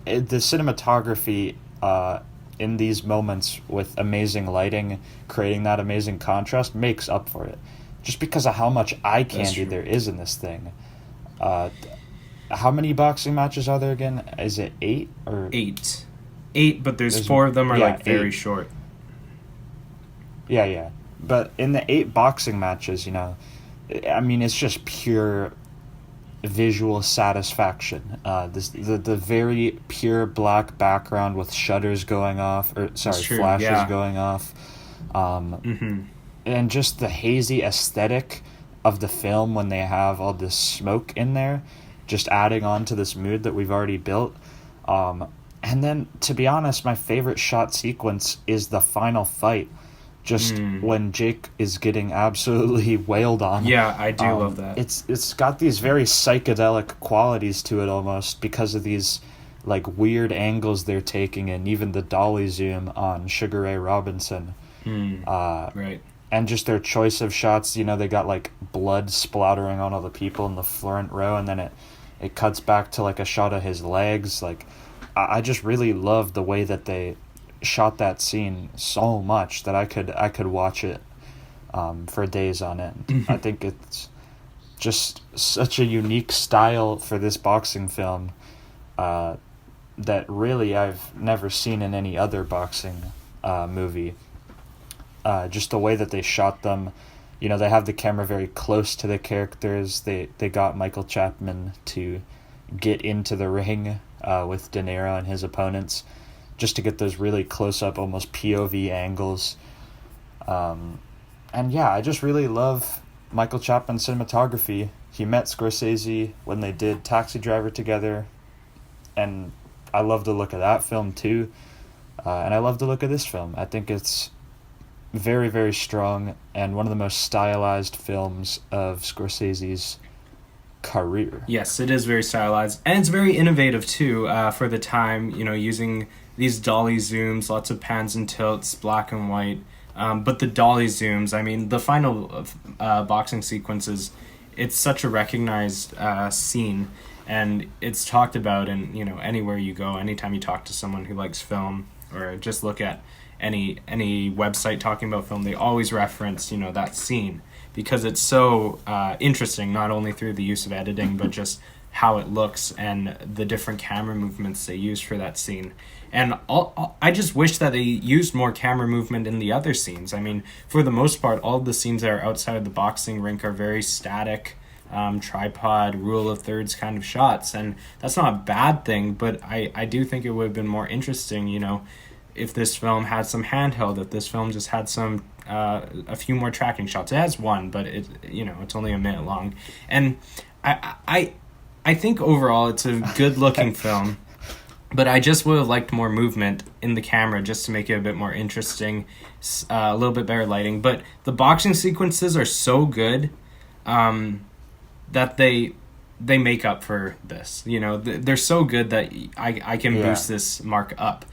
the cinematography in these moments with amazing lighting, creating that amazing contrast, makes up for it. Just because of how much eye candy there is in this thing. How many boxing matches are there again? Is it 8? Or 8. 8, but there's 4 of them are very short. Yeah. But in the 8 boxing matches, I mean, it's just pure visual satisfaction. The very pure black background with shutters going off, flashes going off, and just the hazy aesthetic of the film when they have all this smoke in there, just adding on to this mood that we've already built. And then, to be honest, my favorite shot sequence is the final fight. Just when Jake is getting absolutely wailed on. Yeah, I do love that. It's got these very psychedelic qualities to it almost, because of these, like, weird angles they're taking, and even the dolly zoom on Sugar Ray Robinson. Right. And just their choice of shots, they got, like, blood splattering on all the people in the front row, and then it cuts back to, like, a shot of his legs. Like, I just really love the way that they shot that scene so much that I could watch it for days on end. I think it's just such a unique style for this boxing film that really I've never seen in any other boxing movie. Just the way that they shot them, they have the camera very close to the characters. They got Michael Chapman to get into the ring with De Niro and his opponents, just to get those really close-up, almost POV angles. And yeah, I just really love Michael Chapman's cinematography. He met Scorsese when they did Taxi Driver together, and I love the look of that film too. And I love the look of this film. I think it's very, very strong and one of the most stylized films of Scorsese's career. Yes, it is very stylized, and it's very innovative too, for the time, using these dolly zooms, lots of pans and tilts, black and white. But the dolly zooms, I mean, the final boxing sequences, it's such a recognized scene, and it's talked about in, anywhere you go, anytime you talk to someone who likes film, or just look at any website talking about film, they always reference, that scene, because it's so interesting, not only through the use of editing, but just how it looks and the different camera movements they use for that scene. And I just wish that they used more camera movement in the other scenes. I mean, for the most part, all of the scenes that are outside of the boxing rink are very static, tripod, rule of thirds kind of shots. And that's not a bad thing, but I do think it would have been more interesting, if this film had some handheld, if this film just had some a few more tracking shots. It has one, but it's only a minute long. And I think overall it's a good looking film, but I just would have liked more movement in the camera just to make it a bit more interesting, a little bit better lighting. But the boxing sequences are so good that they make up for this. They're so good that I can boost this mark up.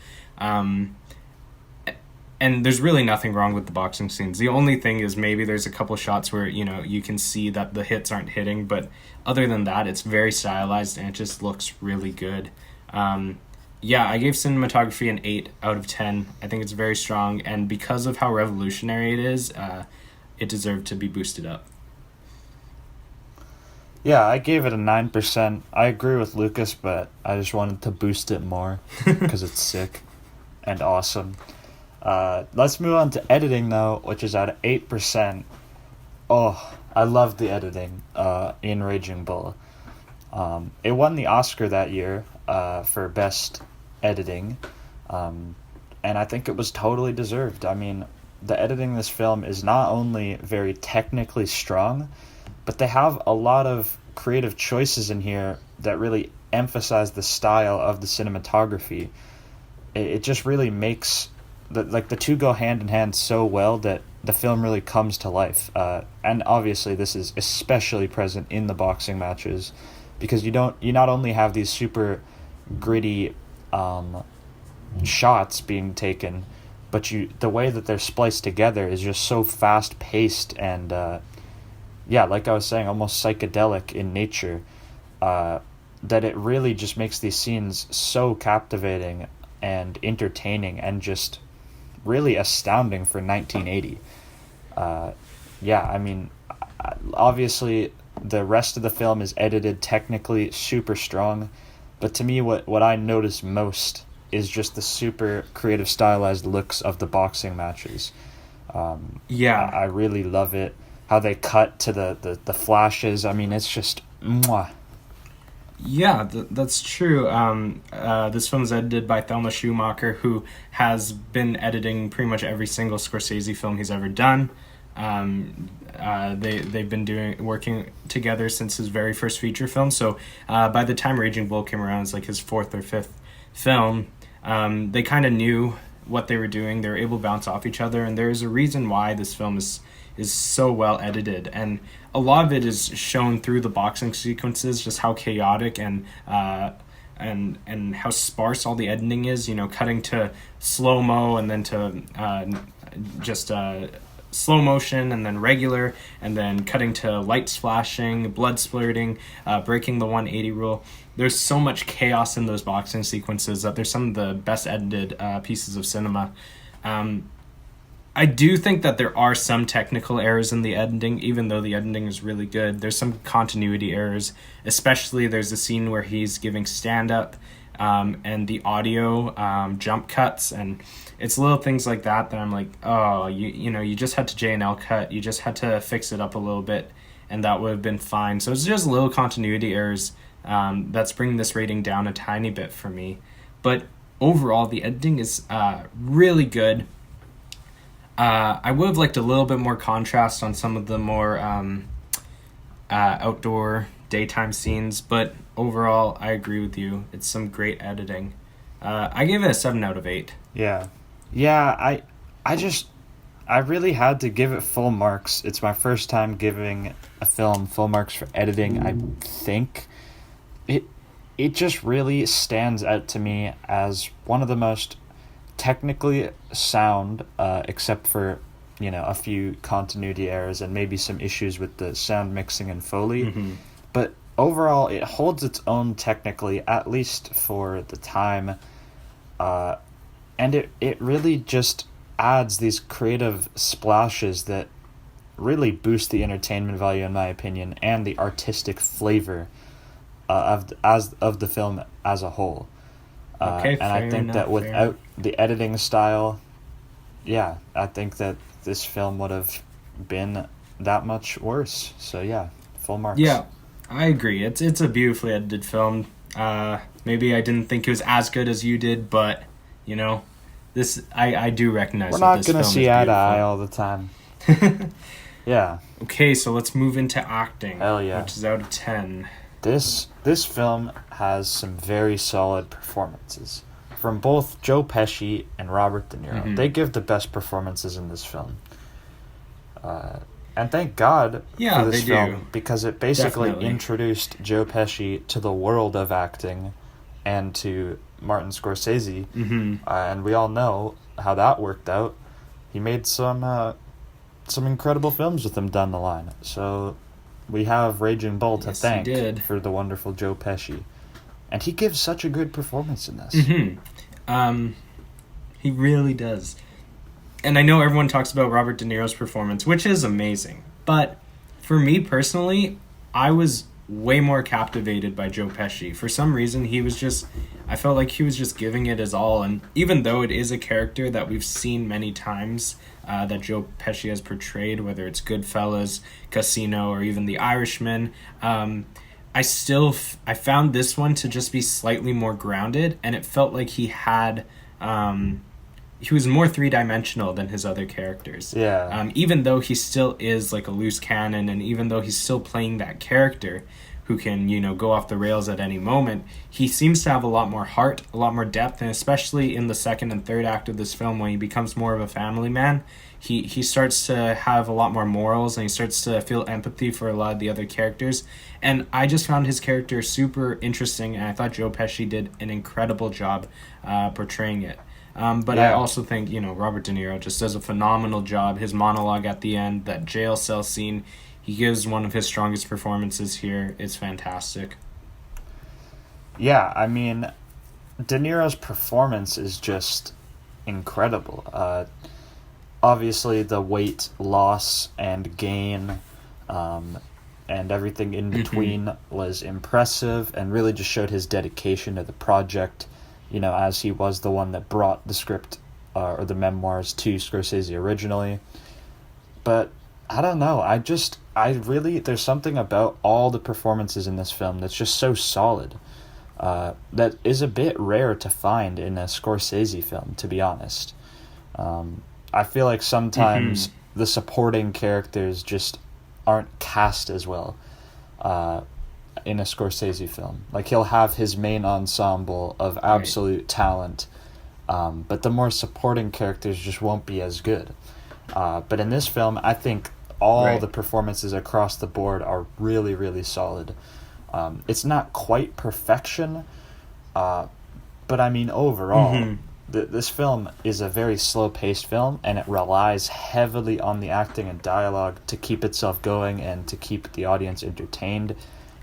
And there's really nothing wrong with the boxing scenes. The only thing is maybe there's a couple shots where, you can see that the hits aren't hitting, but other than that, it's very stylized and it just looks really good. I gave cinematography an 8 out of 10. I think it's very strong, and because of how revolutionary it is, it deserved to be boosted up. Yeah, I gave it a 9%. I agree with Lucas, but I just wanted to boost it more because it's sick and awesome. Let's move on to editing, though, which is at 8%. Oh, I love the editing in Raging Bull. It won the Oscar that year for Best Editing, and I think it was totally deserved. I mean, the editing in this film is not only very technically strong, but they have a lot of creative choices in here that really emphasize the style of the cinematography. It just really makes the two go hand in hand so well that the film really comes to life. And obviously this is especially present in the boxing matches, because you not only have these super gritty shots being taken, but the way that they're spliced together is just so fast paced and like I was saying, almost psychedelic in nature, that it really just makes these scenes so captivating and entertaining and just really astounding for 1980. I mean, obviously the rest of the film is edited technically super strong, but to me what I notice most is just the super creative stylized looks of the boxing matches. I really love it, how they cut to the flashes. I mean, it's just mwah. Yeah, that's true. This film is edited by Thelma Schumacher, who has been editing pretty much every single Scorsese film he's ever done. They've been working together since his very first feature film. So by the time Raging Bull came around, it's like his fourth or fifth film. They kind of knew what they were doing. They were able to bounce off each other, and there's a reason why this film is so well edited, and a lot of it is shown through the boxing sequences, just how chaotic and how sparse all the editing is, cutting to slow-mo and then to just slow motion and then regular, and then cutting to lights flashing, blood splurting, breaking the 180 rule. There's so much chaos in those boxing sequences that they're some of the best edited pieces of cinema. I do think that there are some technical errors in the editing, even though the editing is really good. There's some continuity errors, especially there's a scene where he's giving stand-up, and the audio jump cuts, and it's little things like that I'm like, oh, you just had to J&L cut, you just had to fix it up a little bit, and that would have been fine. So it's just little continuity errors that's bringing this rating down a tiny bit for me. But overall, the editing is really good. I would have liked a little bit more contrast on some of the more outdoor daytime scenes, but overall, I agree with you. It's some great editing. I gave it a 7 out of 8. Yeah. Yeah, I really had to give it full marks. It's my first time giving a film full marks for editing. I think it just really stands out to me as one of the most technically sound, except for, a few continuity errors and maybe some issues with the sound mixing and Foley. Mm-hmm. But overall, it holds its own technically, at least for the time. And it really just adds these creative splashes that really boost the entertainment value, in my opinion, and the artistic flavor of the film as a whole. Okay, and I think that without the editing style, I think that this film would have been that much worse. So yeah, full marks. Yeah, I agree. It's a beautifully edited film. Maybe I didn't think it was as good as you did, but this I do recognize. We're that not this gonna film see is eye to beautiful. eye all the time. Yeah. Okay, so let's move into acting. Hell yeah. Which is out of 10. This film has some very solid performances from both Joe Pesci and Robert De Niro. Mm-hmm. They give the best performances in this film. And thank God for this they film, do. because it basically Definitely. introduced Joe Pesci to the world of acting and to Martin Scorsese. Mm-hmm. And we all know how that worked out. He made some incredible films with him down the line. So we have Raging Bull to Yes, he thank did. for the wonderful Joe Pesci. And he gives such a good performance in this. Mm-hmm. He really does. And I know everyone talks about Robert De Niro's performance, which is amazing. But for me personally, I was way more captivated by Joe Pesci. For some reason, I felt like he was just giving it his all. And even though it is a character that we've seen many times, that Joe Pesci has portrayed, whether it's Goodfellas, Casino, or even The Irishman, I found this one to just be slightly more grounded, and it felt like he was more three-dimensional than his other characters. Yeah. Even though he still is like a loose cannon, and even though he's still playing that character who can, go off the rails at any moment, he seems to have a lot more heart, a lot more depth, and especially in the second and third act of this film, when he becomes more of a family man, he starts to have a lot more morals, and he starts to feel empathy for a lot of the other characters. And I just found his character super interesting, and I thought Joe Pesci did an incredible job portraying it. But I also think, Robert De Niro just does a phenomenal job. His monologue at the end, that jail cell scene, he gives one of his strongest performances here. It's fantastic. Yeah, I mean, De Niro's performance is just incredible. Obviously, the weight loss and gain and everything in between was impressive and really just showed his dedication to the project, as he was the one that brought the script or the memoirs to Scorsese originally. But I don't know. There's something about all the performances in this film that's just so solid. That is a bit rare to find in a Scorsese film, to be honest. I feel like sometimes the supporting characters just aren't cast as well in a Scorsese film. Like, he'll have his main ensemble of absolute talent, but the more supporting characters just won't be as good. But in this film, I think all the performances across the board are really, really solid. It's not quite perfection, but I mean, overall, this film is a very slow-paced film, and it relies heavily on the acting and dialogue to keep itself going and to keep the audience entertained,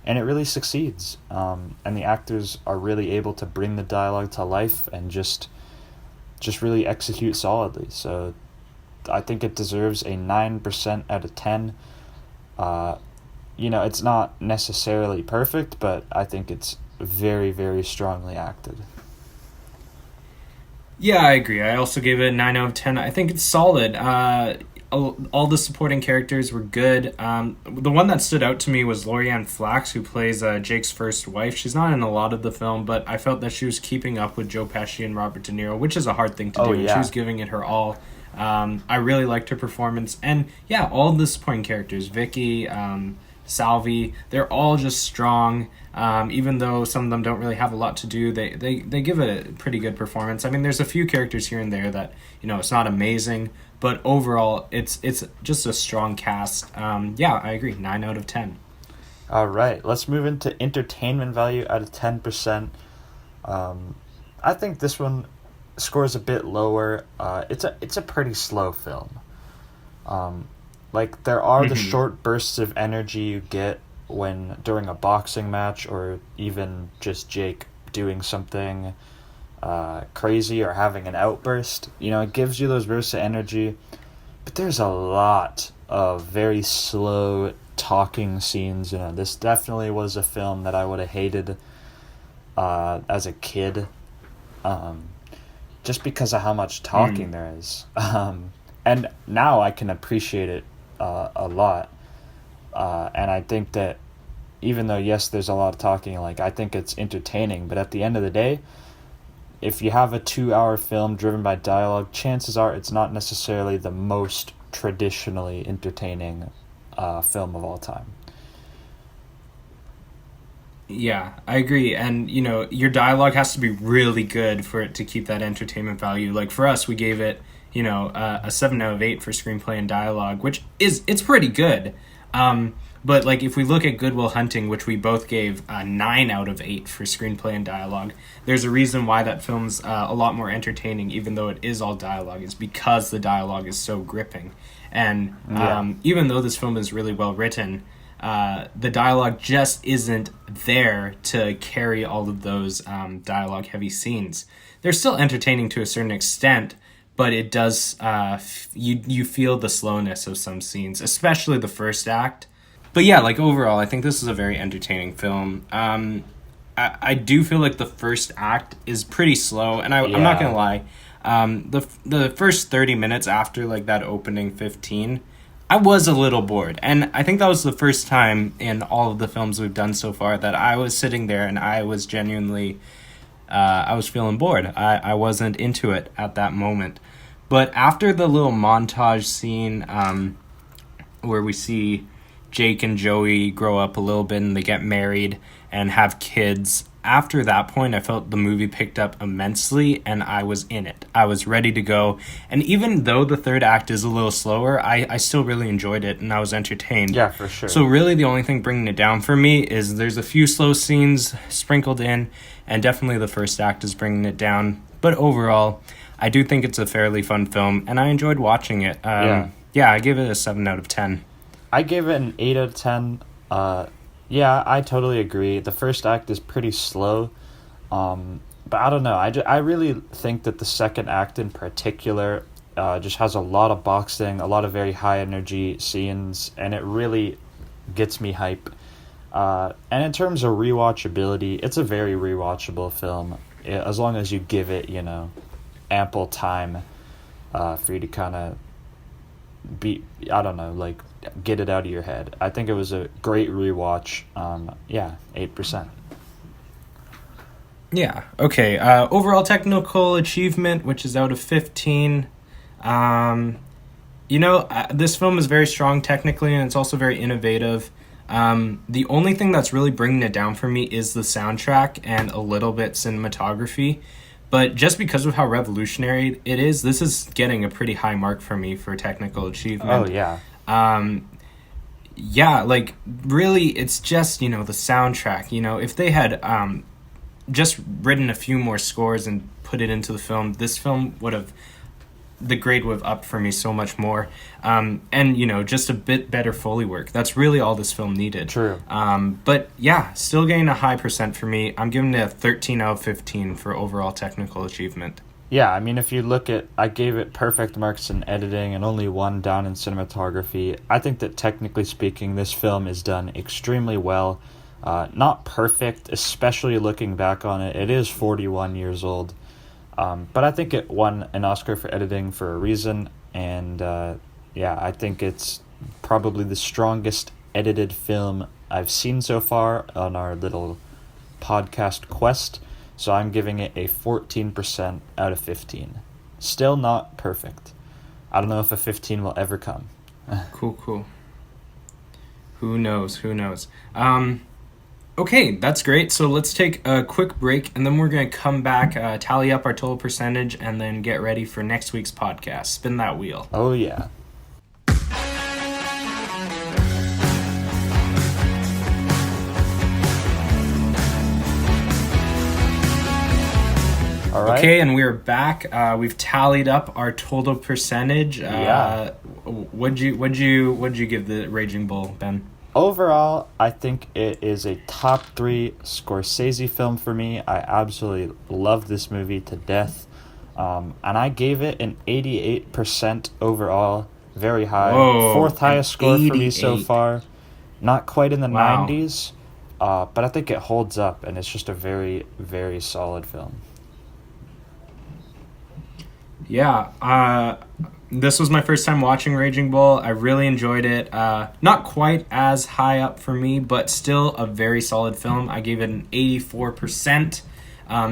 and it really succeeds. And the actors are really able to bring the dialogue to life and just really execute solidly. So I think it deserves a 9% out of 10. It's not necessarily perfect, but I think it's very, very strongly acted. Yeah, I agree. I also gave it a 9 out of 10. I think it's solid. All the supporting characters were good. The one that stood out to me was Lorianne Flax, who plays Jake's first wife. She's not in a lot of the film, but I felt that she was keeping up with Joe Pesci and Robert De Niro, which is a hard thing to do. And she was giving it her all. I really liked her performance, and yeah, all the supporting characters, Vicky, Salvi, they're all just strong. Even though some of them don't really have a lot to do, they give it a pretty good performance. I mean, there's a few characters here and there that, it's not amazing, but overall, it's just a strong cast. Yeah, I agree. 9 out of 10. All right, let's move into entertainment value out of 10%. I think this one scores a bit lower. It's a pretty slow film. Like, there are the short bursts of energy you get when during a boxing match, or even just Jake doing something crazy or having an outburst. It gives you those bursts of energy, but there's a lot of very slow talking scenes. This definitely was a film that I would have hated as a kid, just because of how much talking there is. And now I can appreciate it a lot. And I think that even though, yes, there's a lot of talking, like, I think it's entertaining, but at the end of the day, if you have a 2-hour film driven by dialogue, chances are it's not necessarily the most traditionally entertaining film of all time. Yeah, I agree. And, your dialogue has to be really good for it to keep that entertainment value. Like, for us, we gave it, a 7 out of 8 for screenplay and dialogue, which it's pretty good. But, like, if we look at Good Will Hunting, which we both gave 9 out of 8 for screenplay and dialogue, there's a reason why that film's a lot more entertaining, even though it is all dialogue. It's because the dialogue is so gripping. And even though this film is really well written, the dialogue just isn't there to carry all of those dialogue-heavy scenes. They're still entertaining to a certain extent, but it does, you feel the slowness of some scenes, especially the first act. But yeah, like, overall, I think this is a very entertaining film. I do feel like the first act is pretty slow, and I'm not going to lie. The first 30 minutes after, like, that opening 15, I was a little bored. And I think that was the first time in all of the films we've done so far that I was sitting there and I was genuinely, I was feeling bored. I wasn't into it at that moment. But after the little montage scene where we see Jake and Joey grow up a little bit and they get married and have kids, after that point, I felt the movie picked up immensely and I was in it. I was ready to go. And even though the third act is a little slower, I still really enjoyed it and I was entertained. Yeah, for sure. So really the only thing bringing it down for me is there's a few slow scenes sprinkled in, and definitely the first act is bringing it down. But overall, I do think it's a fairly fun film and I enjoyed watching it. Yeah, I give it a 7 out of 10. I gave it an 8 out of 10. Yeah, I totally agree. The first act is pretty slow. But I don't know. I really think that the second act in particular just has a lot of boxing, a lot of very high energy scenes, and it really gets me hype. And in terms of rewatchability, it's a very rewatchable film, as long as you give it, ample time for you to kind of get it out of your head. I think it was a great rewatch. 8%. Yeah, okay. Overall technical achievement, which is out of 15. This film is very strong technically, and it's also very innovative. The only thing that's really bringing it down for me is the soundtrack and a little bit cinematography. But just because of how revolutionary it is, this is getting a pretty high mark for me for technical achievement. Oh, yeah. Like, really, it's just, the soundtrack. If they had just written a few more scores and put it into the film, this film the grade would have upped for me so much more. And, just a bit better Foley work. That's really all this film needed. True. But yeah, still getting a high percent for me. I'm giving it a 13 out of 15 for overall technical achievement. Yeah, I mean, if you look at, I gave it perfect marks in editing and only 1 down in cinematography. I think that technically speaking, this film is done extremely well. Not perfect, especially looking back on it. It is 41 years old. But I think it won an Oscar for editing for a reason. And I think it's probably the strongest edited film I've seen so far on our little podcast quest. So I'm giving it a 14% out of 15. Still not perfect. I don't know if a 15 will ever come. Cool. Who knows? Okay, that's great. So let's take a quick break, and then we're going to come back, tally up our total percentage, and then get ready for next week's podcast. Spin that wheel. Oh, yeah. All right. Okay, and we're back. We've tallied up our total percentage. What'd you give the Raging Bull, Ben? Overall, I think it is a top 3 Scorsese film for me. I absolutely love this movie to death. And I gave it an 88% overall. Very high. Whoa, 4th highest score 88. for me so far. Not quite in the Wow. 90s, but I think it holds up, and it's just a very, very solid film. Yeah, this was my first time watching Raging Bull. I really enjoyed it. Not quite as high up for me, but still a very solid film. I gave it an 84%.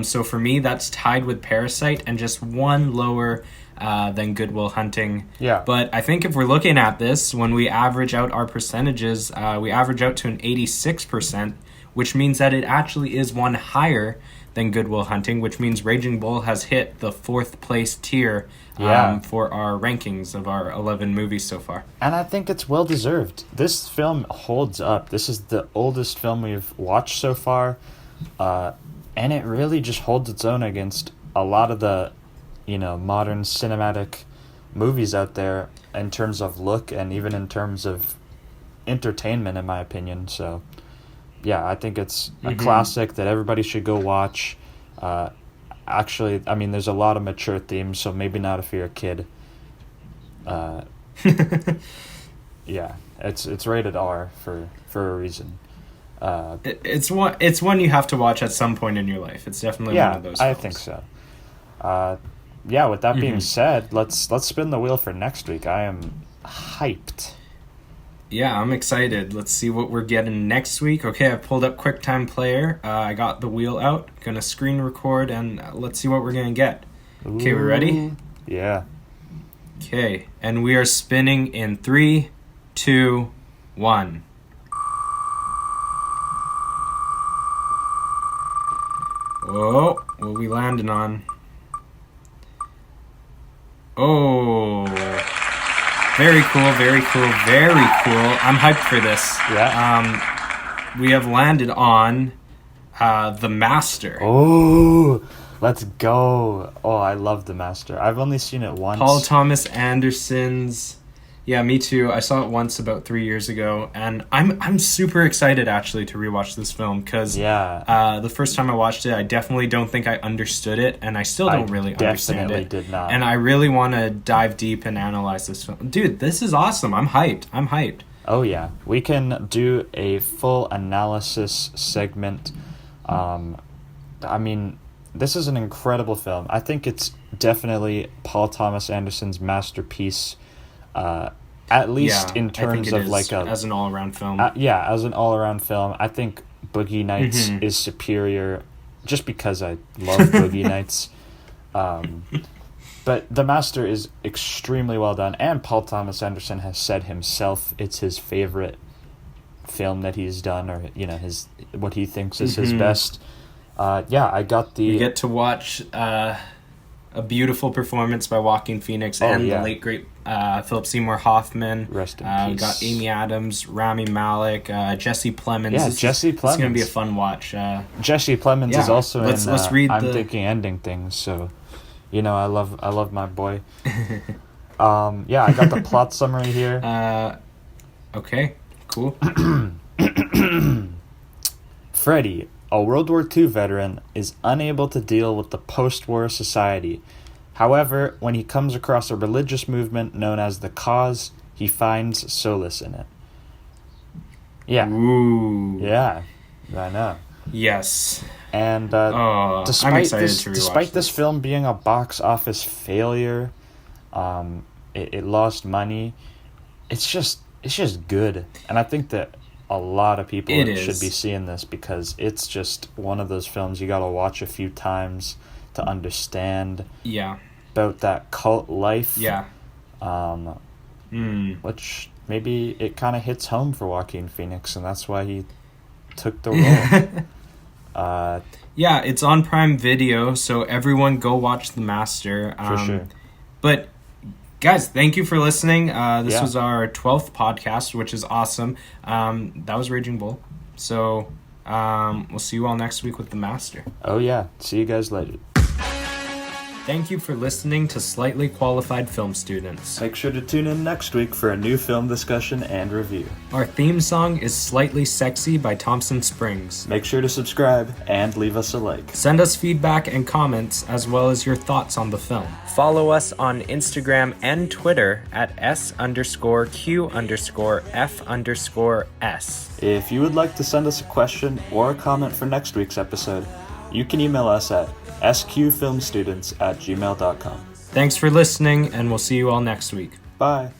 So for me, that's tied with Parasite and just one lower than Good Will Hunting. Yeah. But I think if we're looking at this, when we average out our percentages, we average out to an 86%, which means that it actually is one higher than Good Will Hunting, which means Raging Bull has hit the 4th place tier for our rankings of our 11 movies so far. And I think it's well deserved. This film holds up. This is the oldest film we've watched so far, and it really just holds its own against a lot of the, modern cinematic movies out there in terms of look and even in terms of entertainment, in my opinion. So, yeah, I think it's a classic that everybody should go watch. Actually, I mean, there's a lot of mature themes, so maybe not if you're a kid. Yeah, it's rated R for a reason. It's one you have to watch at some point in your life. It's definitely one of those films. I think so. Yeah, with that being said, let's spin the wheel for next week. I am hyped. Yeah, I'm excited. Let's see what we're getting next week. Okay, I've pulled up QuickTime Player. I got the wheel out. Gonna screen record, and let's see what we're gonna get. Okay, we ready? Yeah. Okay, and we are spinning in 3, 2, 1. Whoa, what are we landing on? Oh, very cool. I'm hyped for this. Yeah. We have landed on The Master. Oh, let's go. Oh, I love The Master. I've only seen it once. Paul Thomas Anderson's. Yeah, me too. I saw it once about 3 years ago, and I'm super excited actually to rewatch this film because the first time I watched it, I definitely don't think I understood it, and I still don't really understand it. Definitely did not. And I really want to dive deep and analyze this film. Dude, this is awesome. I'm hyped. Oh yeah, we can do a full analysis segment. I mean, this is an incredible film. I think it's definitely Paul Thomas Anderson's masterpiece. At least in terms of as an all-around film. As an all-around film, I think Boogie Nights is superior, just because I love Boogie Nights. But The Master is extremely well done, and Paul Thomas Anderson has said himself it's his favorite film that he's done, or his what he thinks is his best. I got the. You get to watch a beautiful performance by Joaquin Phoenix the late great Philip Seymour Hoffman. Rest in We peace. got Amy Adams, Rami Malek, Jesse Plemons. Yeah, Jesse Plemons. It's going to be a fun watch. Jesse Plemons is also let's in read I'm Thinking Ending Things, so I love my boy. I got the plot summary here. Okay, cool. Freddie, a World War II veteran, is unable to deal with the post-war society. However, when he comes across a religious movement known as the Cause, he finds solace in it. Yeah. Ooh. Yeah, I know. Yes. And despite this film being a box office failure, it lost money. It's just good, and I think that a lot of people should be seeing this because it's just one of those films you gotta watch a few times to understand. Yeah. About that cult life. Yeah. which maybe it kind of hits home for Joaquin Phoenix, and that's why he took the role. Yeah, it's on Prime Video, so everyone go watch The Master. For sure. But guys, thank you for listening. This Yeah. was our 12th podcast, which is awesome. That was Raging Bull. So we'll see you all next week with The Master. Oh yeah, see you guys later. Thank you for listening to Slightly Qualified Film Students. Make sure to tune in next week for a new film discussion and review. Our theme song is Slightly Sexy by Thompson Springs. Make sure to subscribe and leave us a like. Send us feedback and comments, as well as your thoughts on the film. Follow us on Instagram and Twitter at S_Q_F_S. If you would like to send us a question or a comment for next week's episode, you can email us at sqfilmstudents@gmail.com. Thanks for listening, and we'll see you all next week. Bye.